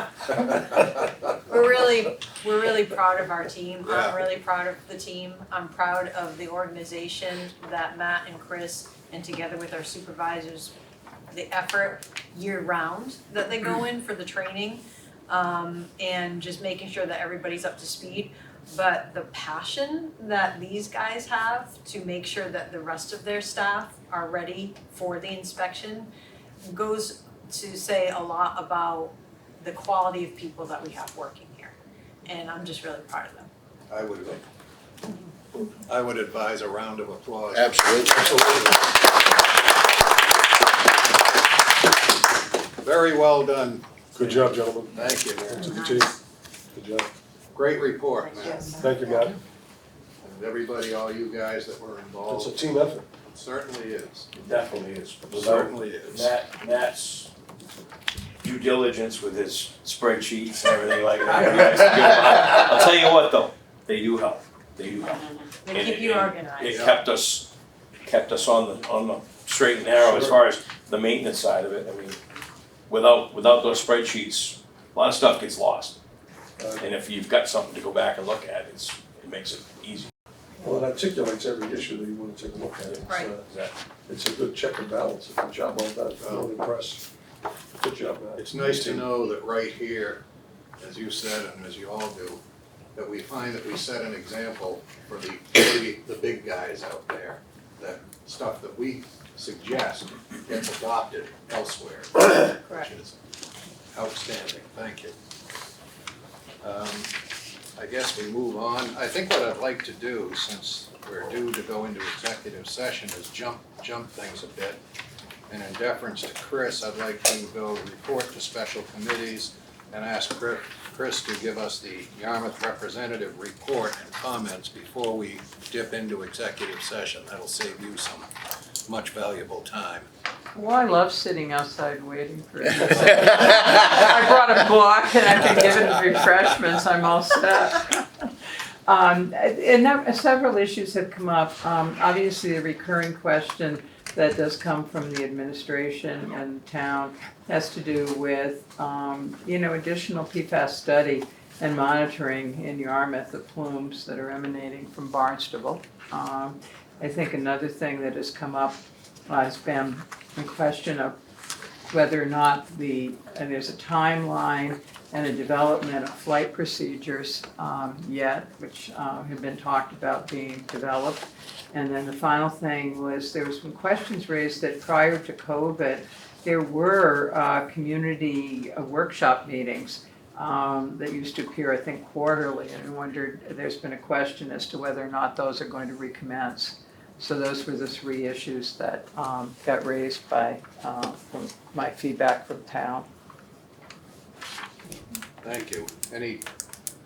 We're really proud of our team. Yeah. I'm really proud of the team. I'm proud of the organization that Matt and Chris, and together with our supervisors, the effort year-round that they go in for the training, and just making sure that everybody's up to speed. But the passion that these guys have to make sure that the rest of their staff are ready for the inspection goes to say a lot about the quality of people that we have working here. And I'm just really proud of them. I would advise a round of applause. Absolutely. Very well done. Good job, gentlemen. Thank you. To the team. Good job. Great report, man. Yes. Thank you, Matt. And everybody, all you guys that were It's a involved, team effort. it certainly is. It definitely is. It certainly is. Matt's due diligence with his spreadsheets and everything like that. You guys are good about it. I'll tell you what though, they do help. They do help. They keep you It organized. kept us on the straight and narrow as far as the maintenance side of it. I mean, without those spreadsheets, a lot of stuff gets lost. And if you've got something to go back and look at, it makes it easy. Well, it articulates every issue that you want to take a look at. It's, Right. It's a good check and balance. It's a good job on that. I'm really impressed. Good job, Matt. It's nice to know that right here, as you said and as you all do, that we find that we set an example for the big guys out there, that stuff that we suggest gets adopted elsewhere, which is outstanding. Thank you. I guess we move on. I think what I'd like to do, since we're due to go into executive session, is jump things a bit. And in deference to Chris, I'd like to go report to special committees and ask Chris to give us the Yarmouth representative report and comments before we dip into executive session. That'll save you some much valuable time. Well, I love sitting outside waiting for it. I brought a book and I've been given refreshments, I'm all set. And several issues have come up. Obviously, the recurring question that does come from the administration and the town has to do with, additional PFAS study and monitoring in Yarmouth of plumes that are emanating from Barnstable. I think another thing that has come up has been a question of whether or not there's a timeline and a development of flight procedures yet, which have been talked about being developed. And then the final thing was there was some questions raised that prior to COVID, there were community workshop meetings that used to appear, I think, quarterly. And I wondered, there's been a question as to whether or not those are going to recommence. So those were the three issues that got raised by from my feedback from town. Thank you.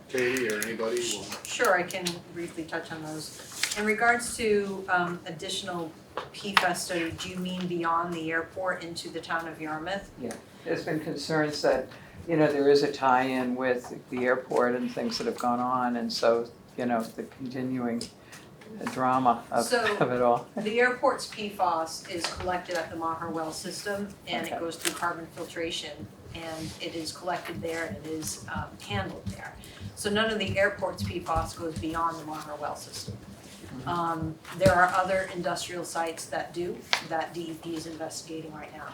Katie or anybody? Sure, I can briefly touch on those. In regards to additional PFAS study, do you mean beyond the airport into the town of Yarmouth? Yeah, there's been concerns that, there is a tie-in with the airport and things that have gone on, and so, the continuing drama of it all. The airport's PFAS is collected at the Maher well system, and Okay. it goes through carbon filtration and it is collected there and it is handled there. So none of the airport's PFAS goes beyond the Monroe well system. There are other industrial sites that do, that DEP is investigating right now.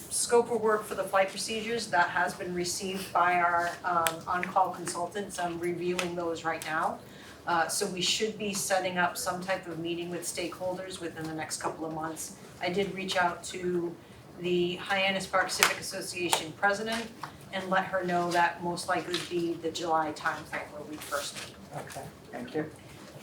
Scope of work for the flight procedures, that has been received by our on-call consultants. I'm reviewing those right now. So we should be setting up some type of meeting with stakeholders within the next couple of months. I did reach out to the Hyannis Park Civic Association president and let her know that most likely be the July timeframe where we first meet. Okay, thank you.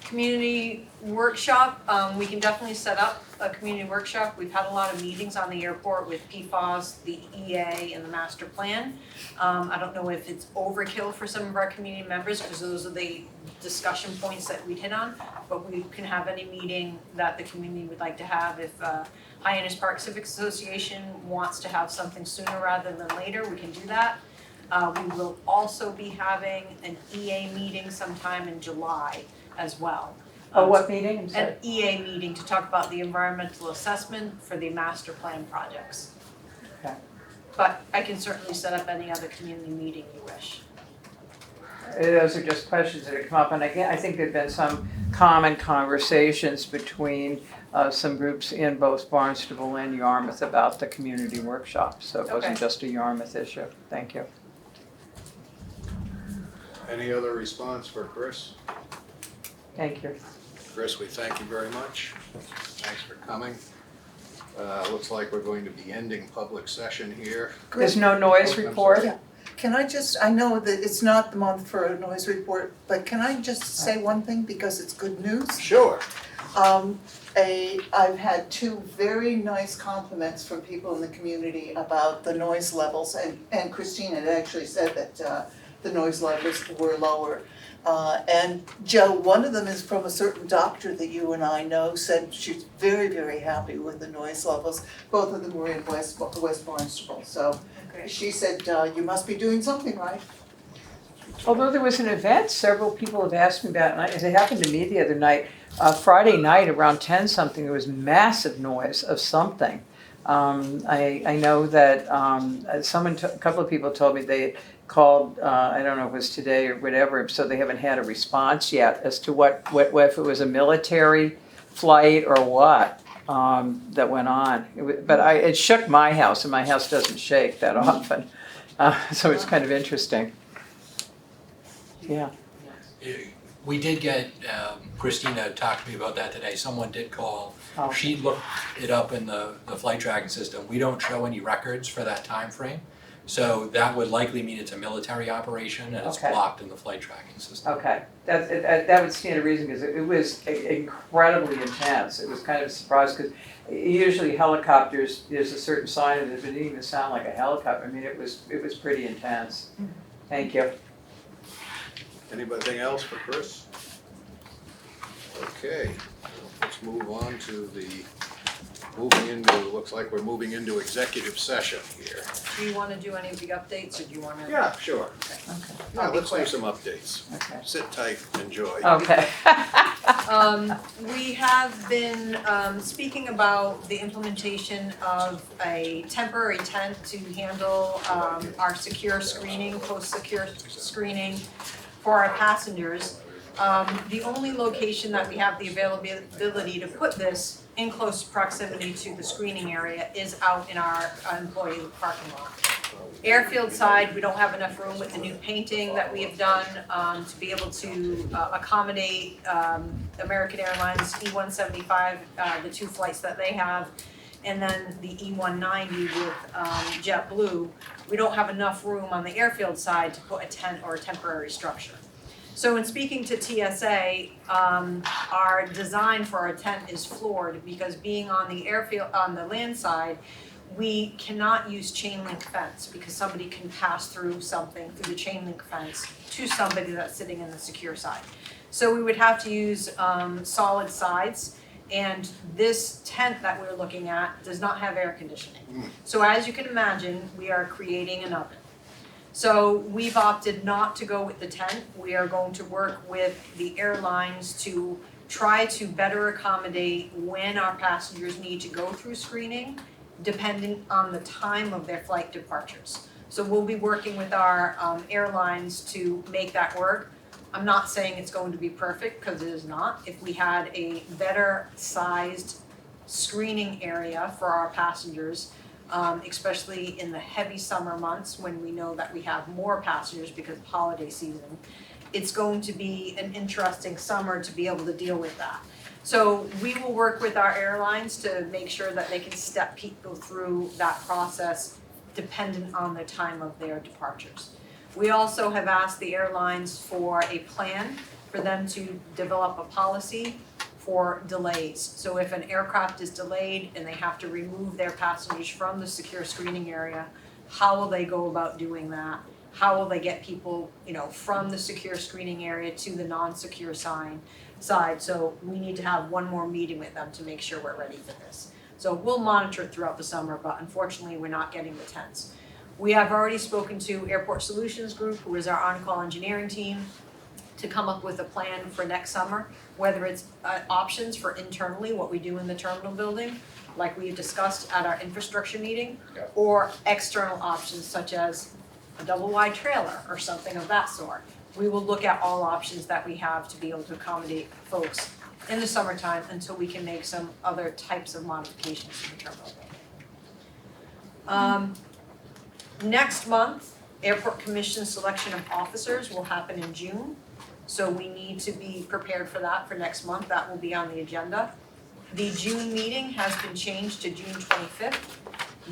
Community workshop, we can definitely set up a community workshop. We've had a lot of meetings on the airport with PFAS, the EA, and the master plan. I don't know if it's overkill for some of our community members, because those are the discussion points that we'd hit on, but we can have any meeting that the community would like to have. If Hyannis Park Civic Association wants to have something sooner rather than later, we can do that. We will also be having an EA meeting sometime in July as well. Oh, what meeting? I'm sorry. An EA meeting to talk about the environmental assessment for the master plan projects. Okay. But I can certainly set up any other community meeting you wish. Those are just questions that have come up, and again, I think there've been some common conversations between some groups in both Barnstable and Yarmouth about the community workshop, so it wasn't Okay. just a Yarmouth issue. Thank you. Any other response for Chris? Thank you. Chris, we thank you very much. Thanks for coming. Looks like we're going to be ending public session here. There's no noise I'm report? sorry. Yeah. Can I just, I know that it's not the month for a noise report, but can I just say one thing because it's good news? Sure. I've had two very nice compliments from people in the community about the noise levels, and Christine had actually said that the noise levels were lower. And Joe, one of them is from a certain doctor that you and I know, said she's very, very happy with the noise levels. Both of them were in West Barnstable, so she said, you must be doing something right. Although there was an event, several people have asked me about, and it happened to me the other night, Friday night around 10 something, there was massive noise of something. I know that a couple of people told me they called, I don't know if it was today or whatever, so they haven't had a response yet as to what if it was a military flight or what that went on. It shook my house, and my house doesn't shake that often, so it's kind of interesting. Yeah. We did get, Christina talked to me about that today, someone did call. Oh. She looked it up in the flight tracking system. We don't show any records for that time frame. So that would likely mean it's a military operation and it's Okay. blocked in the flight tracking system. Okay, that would stand to reason, because it was incredibly intense. It was kind of a surprise, because usually helicopters, there's a certain sign of it, but it didn't even sound like a helicopter. I mean, it was pretty intense. Thank you. Anything else for Chris? Okay, let's move on to looks like we're moving into executive session here. Do you wanna do any of the updates, or do you wanna? Yeah, sure. Okay. Yeah, I'll be let's do quick. some updates. Okay. Sit tight, enjoy. Okay. We have been speaking about the implementation of a temporary tent to handle our secure screening, post-secure screening for our passengers. The only location that we have the availability to put this in close proximity to the screening area is out in our employee parking lot. Airfield side, we don't have enough room with the new painting that we have done to be able to accommodate American Airlines E-175, the two flights that they have, and then the E-190 with JetBlue. We don't have enough room on the airfield side to put a tent or a temporary structure. So in speaking to TSA, our design for our tent is floored, because being on the airfield, on the land side, we cannot use chain link fence, because somebody can pass through something through the chain link fence to somebody that's sitting in the secure side. So we would have to use solid sides, and this tent that we're looking at does not have air conditioning. So as you can imagine, we are creating an oven. So we've opted not to go with the tent. We are going to work with the airlines to try to better accommodate when our passengers need to go through screening depending on the time of their flight departures. So we'll be working with our airlines to make that work. I'm not saying it's going to be perfect, because it is not. If we had a better sized screening area for our passengers, especially in the heavy summer months when we know that we have more passengers because of holiday season, it's going to be an interesting summer to be able to deal with that. So we will work with our airlines to make sure that they can step people through that process dependent on the time of their departures. We also have asked the airlines for a plan for them to develop a policy for delays. So if an aircraft is delayed and they have to remove their passengers from the secure screening area, how will they go about doing that? How will they get people, from the secure screening area to the non-secure side? So we need to have one more meeting with them to make sure we're ready for this. So we'll monitor it throughout the summer, but unfortunately, we're not getting the tents. We have already spoken to Airport Solutions Group, who is our on-call engineering team, to come up with a plan for next summer, whether it's options for internally, what we do in the terminal building, like we discussed at our infrastructure meeting, or external options such as a double-wide trailer or something of that sort. We will look at all options that we have to be able to accommodate folks in the summertime until we can make some other types of modifications to the terminal building. Next month, Airport Commission selection of officers will happen in June. So we need to be prepared for that for next month. That will be on the agenda. The June meeting has been changed to June 25th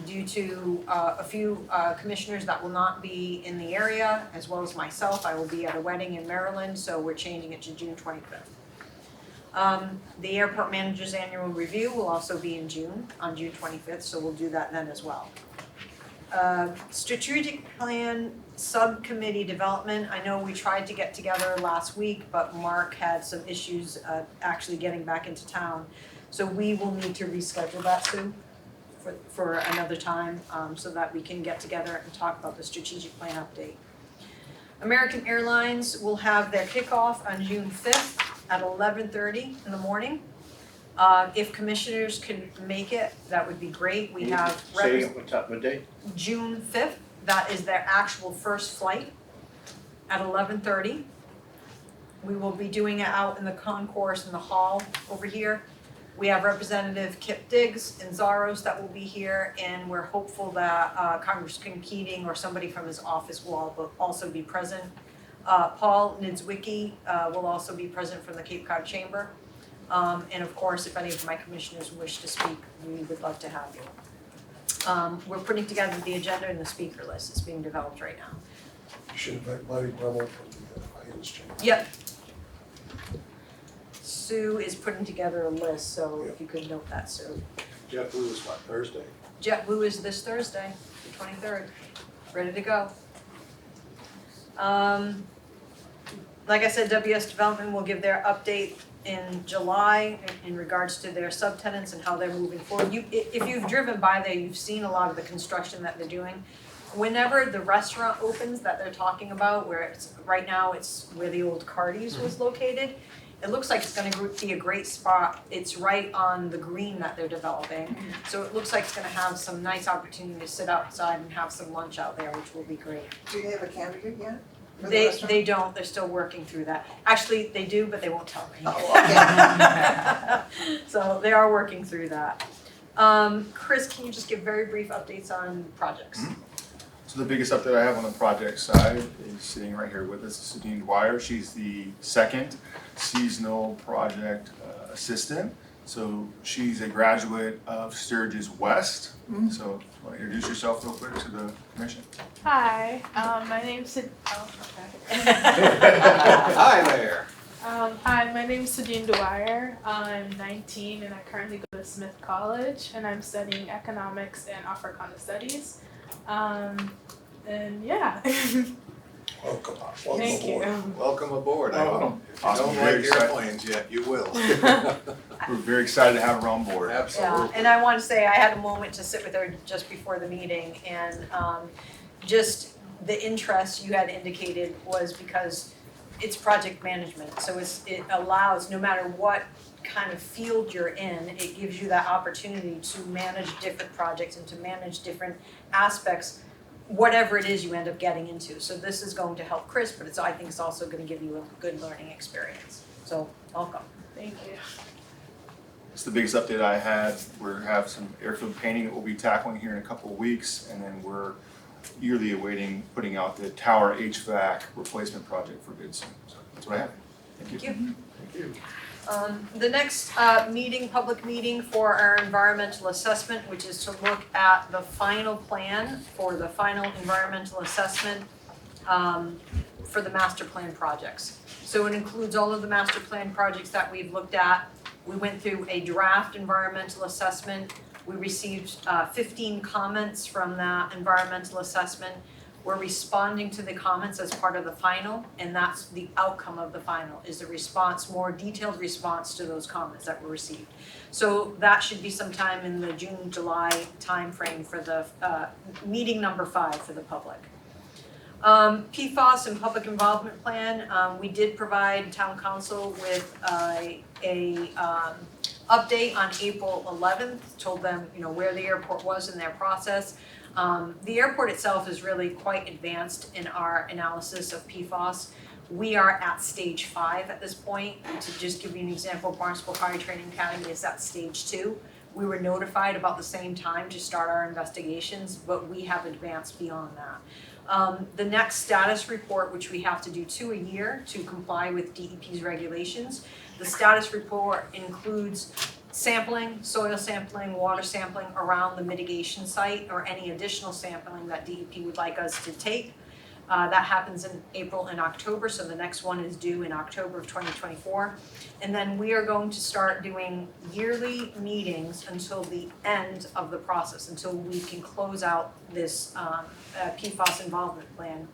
due to a few commissioners that will not be in the area, as well as myself. I will be at a wedding in Maryland, so we're changing it to June 25th. The airport manager's annual review will also be in June, on June 25th, so we'll do that then as well. Strategic plan subcommittee development, I know we tried to get together last week, but Mark had some issues actually getting back into town. So we will need to reschedule that, Sue, for another time, so that we can get together and talk about the strategic plan update. American Airlines will have their kickoff on June 5th at 11:30 in the morning. If commissioners can make it, that would be great. We have Say what day? June 5th, that is their actual first flight at 11:30. We will be doing it out in the concourse in the hall over here. We have Representative Kip Diggs and Zaros that will be here, and we're hopeful that Congressman Keating or somebody from his office will also be present. Paul Niedzwiecki will also be present from the Cape Cod Chamber. And of course, if any of my commissioners wish to speak, we would love to have you. We're putting together the agenda and the speaker list. It's being developed right now. You should invite Marty Brumel from the finance chamber. Yep. Sue is putting together a list, so if you could note that, Sue. JetBlue is what, Thursday? JetBlue is this Thursday, the 23rd, ready to go. Like I said, WS Development will give their update in July in regards to their subtenants and how they're moving forward. If you've driven by there, you've seen a lot of the construction that they're doing. Whenever the restaurant opens that they're talking about, where it's, right now it's where the old Cardi's was located, it looks like it's gonna be a great spot. It's right on the green that they're developing. So it looks like it's gonna have some nice opportunity to sit outside and have some lunch out there, which will be great. Do you have a candidate yet? for the They restaurant? don't, they're still working through that. Actually, they do, but they won't tell me. Oh, So they are working through that. Chris, can you just give very brief updates on projects? So the biggest update I have on the project side is sitting right here with us, Sadine Dwyer. She's the second seasonal project assistant. So she's a graduate of Sturgis West. So want to introduce yourself real quick to the commission? Hi, my name's Hi there. Hi, my name's Sadine Dwyer. I'm 19 and I currently go to Smith College and I'm studying economics and Africana studies. And yeah. Welcome Thank aboard. you. Welcome aboard. I hope. If you Awesome. don't Very like excited. airplanes yet, you will. We're very excited to have her on board. Yeah, Absolutely. and I want to say I had a moment to sit with her just before the meeting, and just the interest you had indicated was because it's project management, so it allows, no matter what kind of field you're in, it gives you that opportunity to manage different projects and to manage different aspects, whatever it is you end up getting into. So this is going to help Chris, but I think it's also gonna give you a good learning experience. So, welcome. Thank you. It's the biggest update I had. We have some airfield painting that we'll be tackling here in a couple of weeks, and then we're eagerly awaiting putting out the tower HVAC replacement project for bid soon. So that's what I have. Thank you. Thank you. The next public meeting for our environmental assessment, which is to look at the final plan for the final environmental assessment for the master plan projects. So it includes all of the master plan projects that we've looked at. We went through a draft environmental assessment. We received 15 comments from that environmental assessment. We're responding to the comments as part of the final, and that's the outcome of the final, is a response, more detailed response to those comments that were received. So that should be sometime in the June, July timeframe for the meeting number 5 for the public. PFAS and public involvement plan, we did provide town council with a update on April 11th, told them, where the airport was in their process. The airport itself is really quite advanced in our analysis of PFAS. We are at stage 5 at this point. To just give you an example, Barnstable Fire Training Academy is at stage 2. We were notified about the same time to start our investigations, but we have advanced beyond that. The next status report, which we have to do 2 a year to comply with DEP's regulations, the status report includes sampling, soil sampling, water sampling around the mitigation site or any additional sampling that DEP would like us to take. That happens in April and October, so the next one is due in October of 2024. And then we are going to start doing yearly meetings until the end of the process, until we can close out this PFAS involvement plan.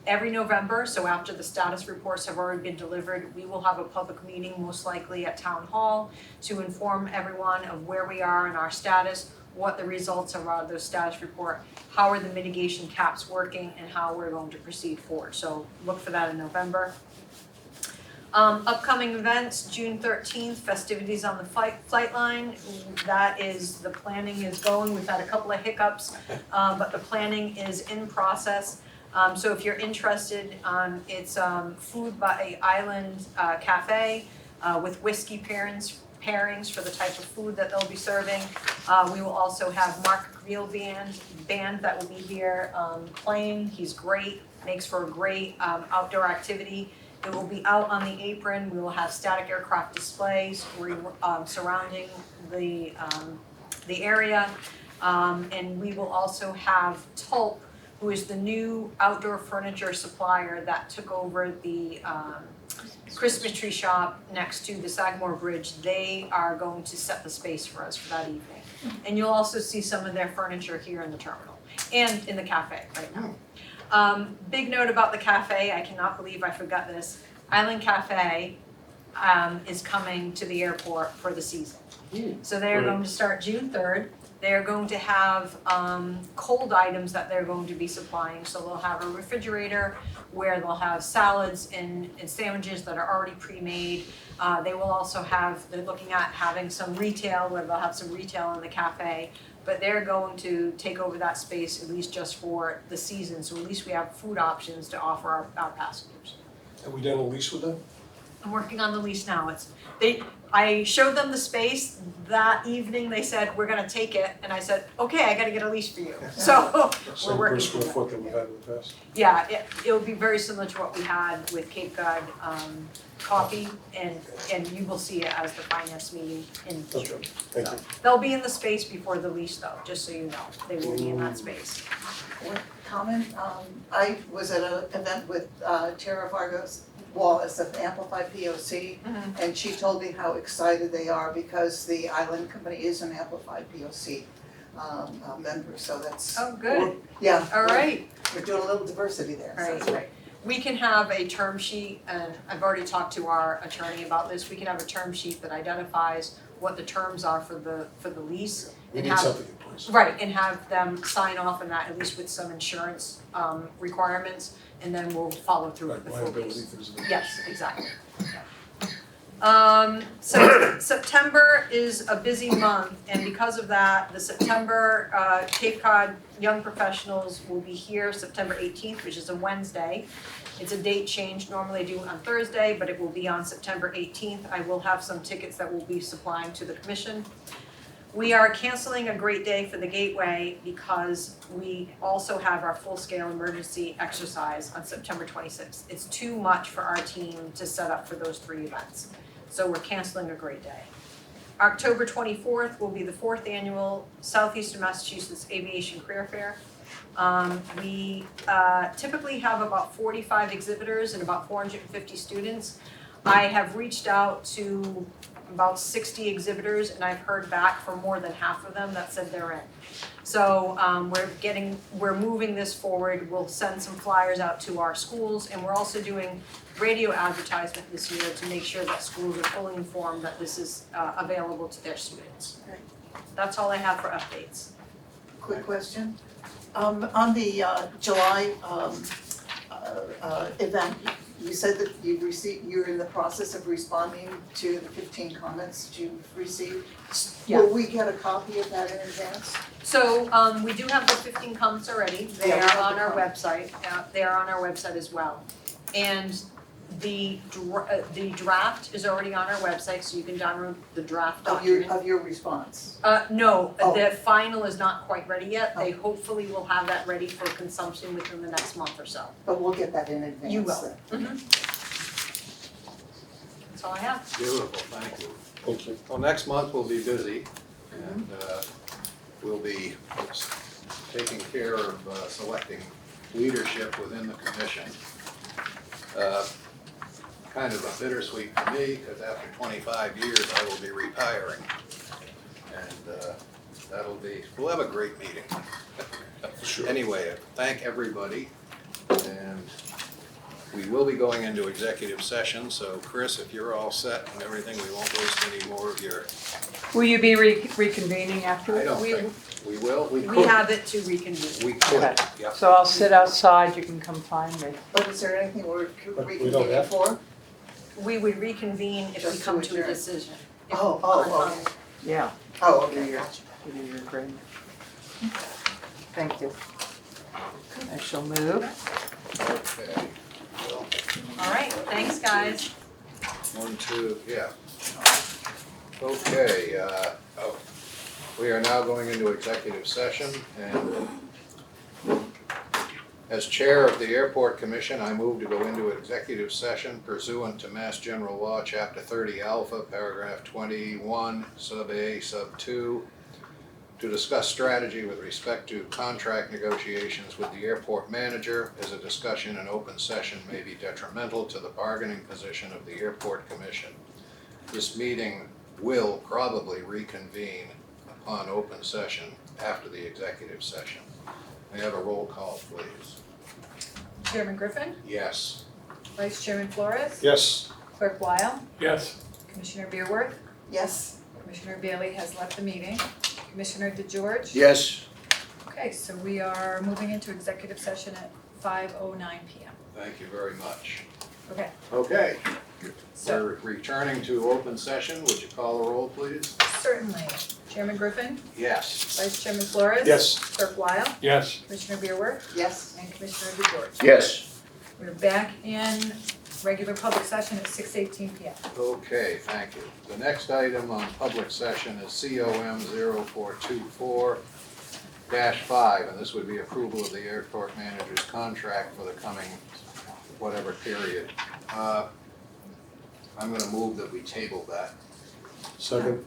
Every November, so after the status reports have already been delivered, we will have a public meeting, most likely at Town Hall, to inform everyone of where we are in our status, what the results are of those status report, how are the mitigation caps working, and how we're going to proceed forward. So look for that in November. Upcoming events, June 13th, festivities on the flight line. That is, the planning is going. We've had a couple of hiccups, but the planning is in process. So if you're interested, it's food by Island Cafe with whiskey pairings for the type of food that they'll be serving. We will also have Mark Greel band that will be here playing. He's great, makes for a great outdoor activity. It will be out on the apron. We will have static aircraft displays surrounding the area. And we will also have Tulp, who is the new outdoor furniture supplier that took over the Christmas tree shop next to the Sagamore Bridge. They are going to set the space for us for that evening. And you'll also see some of their furniture here in the terminal and in the cafe right now. Big note about the cafe, I cannot believe I forgot this. Island Cafe is coming to the airport for the season. So they are going to start June 3rd. They are going to have cold items that they're going to be supplying. So they'll have a refrigerator where they'll have salads and sandwiches that are already pre-made. They will also have, they're looking at having some retail, where they'll have some retail in the cafe. But they're going to take over that space at least just for the season. So at least we have food options to offer our passengers. Have we done a lease with them? I'm working on the lease now. I showed them the space. That evening they said, we're gonna take it, and I said, okay, I gotta get a lease for you. So we're working Per through square that. foot that we've had in the past? Yeah, it'll be very similar to what we had with Cape Cod Coffee, and you will see it as the finance meeting in June. Okay, thank you. They'll be in the space before the lease though, just so you know. They will be in that space. One comment, I was at an event with Tara Vargas Wallace of Amplified POC, and she told me how excited they are because the Island Company is an Amplified POC member, so that's. Oh, good. Yeah. All right. We're doing a little diversity there, so that's Right. We can have a term sheet, and I've already talked to our attorney about this. We can have a term sheet that identifies what the terms are for the lease. We and need have- something in place. Right, and have them sign off on that, at least with some insurance requirements, and then we'll follow through with the full Liability, lease. things of that. Yes, exactly. So September is a busy month, and because of that, the September Cape Cod Young Professionals will be here September 18th, which is a Wednesday. It's a date change, normally I do it on Thursday, but it will be on September 18th. I will have some tickets that we'll be supplying to the commission. We are canceling a great day for the Gateway because we also have our full-scale emergency exercise on September 26th. It's too much for our team to set up for those 3 events. So we're canceling a great day. October 24th will be the 4th annual Southeastern Massachusetts Aviation Career Fair. We typically have about 45 exhibitors and about 450 students. I have reached out to about 60 exhibitors, and I've heard back from more than half of them that said they're in. So we're moving this forward. We'll send some flyers out to our schools, and we're also doing radio advertisement this year to make sure that schools are fully informed that this is available to their students. Right. That's all I have for updates. Quick question. On the July event, you said that you're in the process of responding to the 15 comments that you've received. Yeah. Will we get a copy of that in advance? So we do have the 15 comments already. They Yeah, we are have on the our comments. website. They are on our website as well. And the draft is already on our website, so you can download the draft document. Of your response? No, Oh. the final is not quite ready yet. They hopefully will have that ready for consumption within the next month or so. But we'll get that in advance. You will. then. That's all I have. Beautiful, thank you. Thank you. Well, next month we'll be busy, and we'll be taking care of selecting leadership within the commission. Kind of a bittersweet for me, because after 25 years I will be retiring. And we'll have a great meeting. Anyway, thank everybody, and we will be going into executive session, so Chris, if you're all set and everything, we won't waste any more of your, Will you be reconvening I afterwards? don't We- think, we will, we could. We have it to reconvene. We could, Okay. yeah. So I'll sit outside, you can come find me. But is there anything we're But we don't reconvening have- for? We would reconvene if we Just to come to a adjourn. decision. Oh, okay. Yeah, Oh, okay, gotcha. give you your agreement. Thank you. I shall move. Okay, well, All right, thanks, guys. 1, 2, yeah. Okay, we are now going into executive session, and as chair of the Airport Commission, I move to go into executive session pursuant to Mass General Law, Chapter 30 Alpha, Paragraph 21, Sub A, Sub 2, to discuss strategy with respect to contract negotiations with the airport manager, as a discussion in open session may be detrimental to the bargaining position of the Airport Commission. This meeting will probably reconvene upon open session after the executive session. May I have a roll call, please? Chairman Griffin, Yes. Vice Chairman Flores, Yes. Clerk Weil, Yes. Commissioner Beerworth, Yes. Commissioner Bailey has left the meeting. Commissioner DeGeorge? Yes. Okay, so we are moving into executive session at 5:09 PM. Thank you very much. Okay, Okay, so we're returning to open session. Would you call the roll, please? certainly, Chairman Griffin, Yes. Vice Chairman Flores? Yes. Clerk Weil, Yes. Commissioner Beerworth, Yes. and Commissioner DeGeorge. Yes. We're back in regular public session at 6:18 PM. Okay, thank you. The next item on public session is COM 0424-5, and this would be approval of the airport manager's contract for the coming whatever period. I'm gonna move that we table that. Second.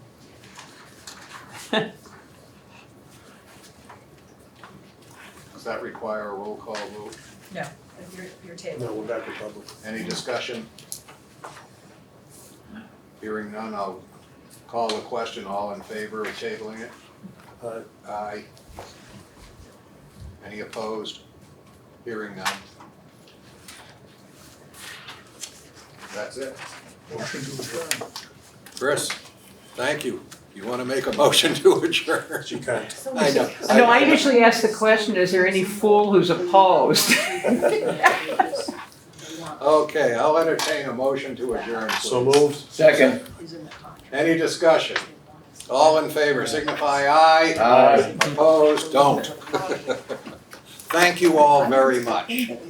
Does that require a roll call vote? No, your table. No, we're back to public. Any discussion? Hearing none, I'll call the question. All in favor of tabling it? Aye. Aye. Any opposed? Hearing none. That's it. Motion to adjourn. Chris, thank you. You want to make a motion to adjourn? She can't. I know. No, I usually ask the question, is there any fool who's opposed? Okay, I'll entertain a motion to adjourn, please. So moved. Second. Is in the contract. Any discussion? All in favor, signify aye. Aye. Opposed, don't. Thank you all very much.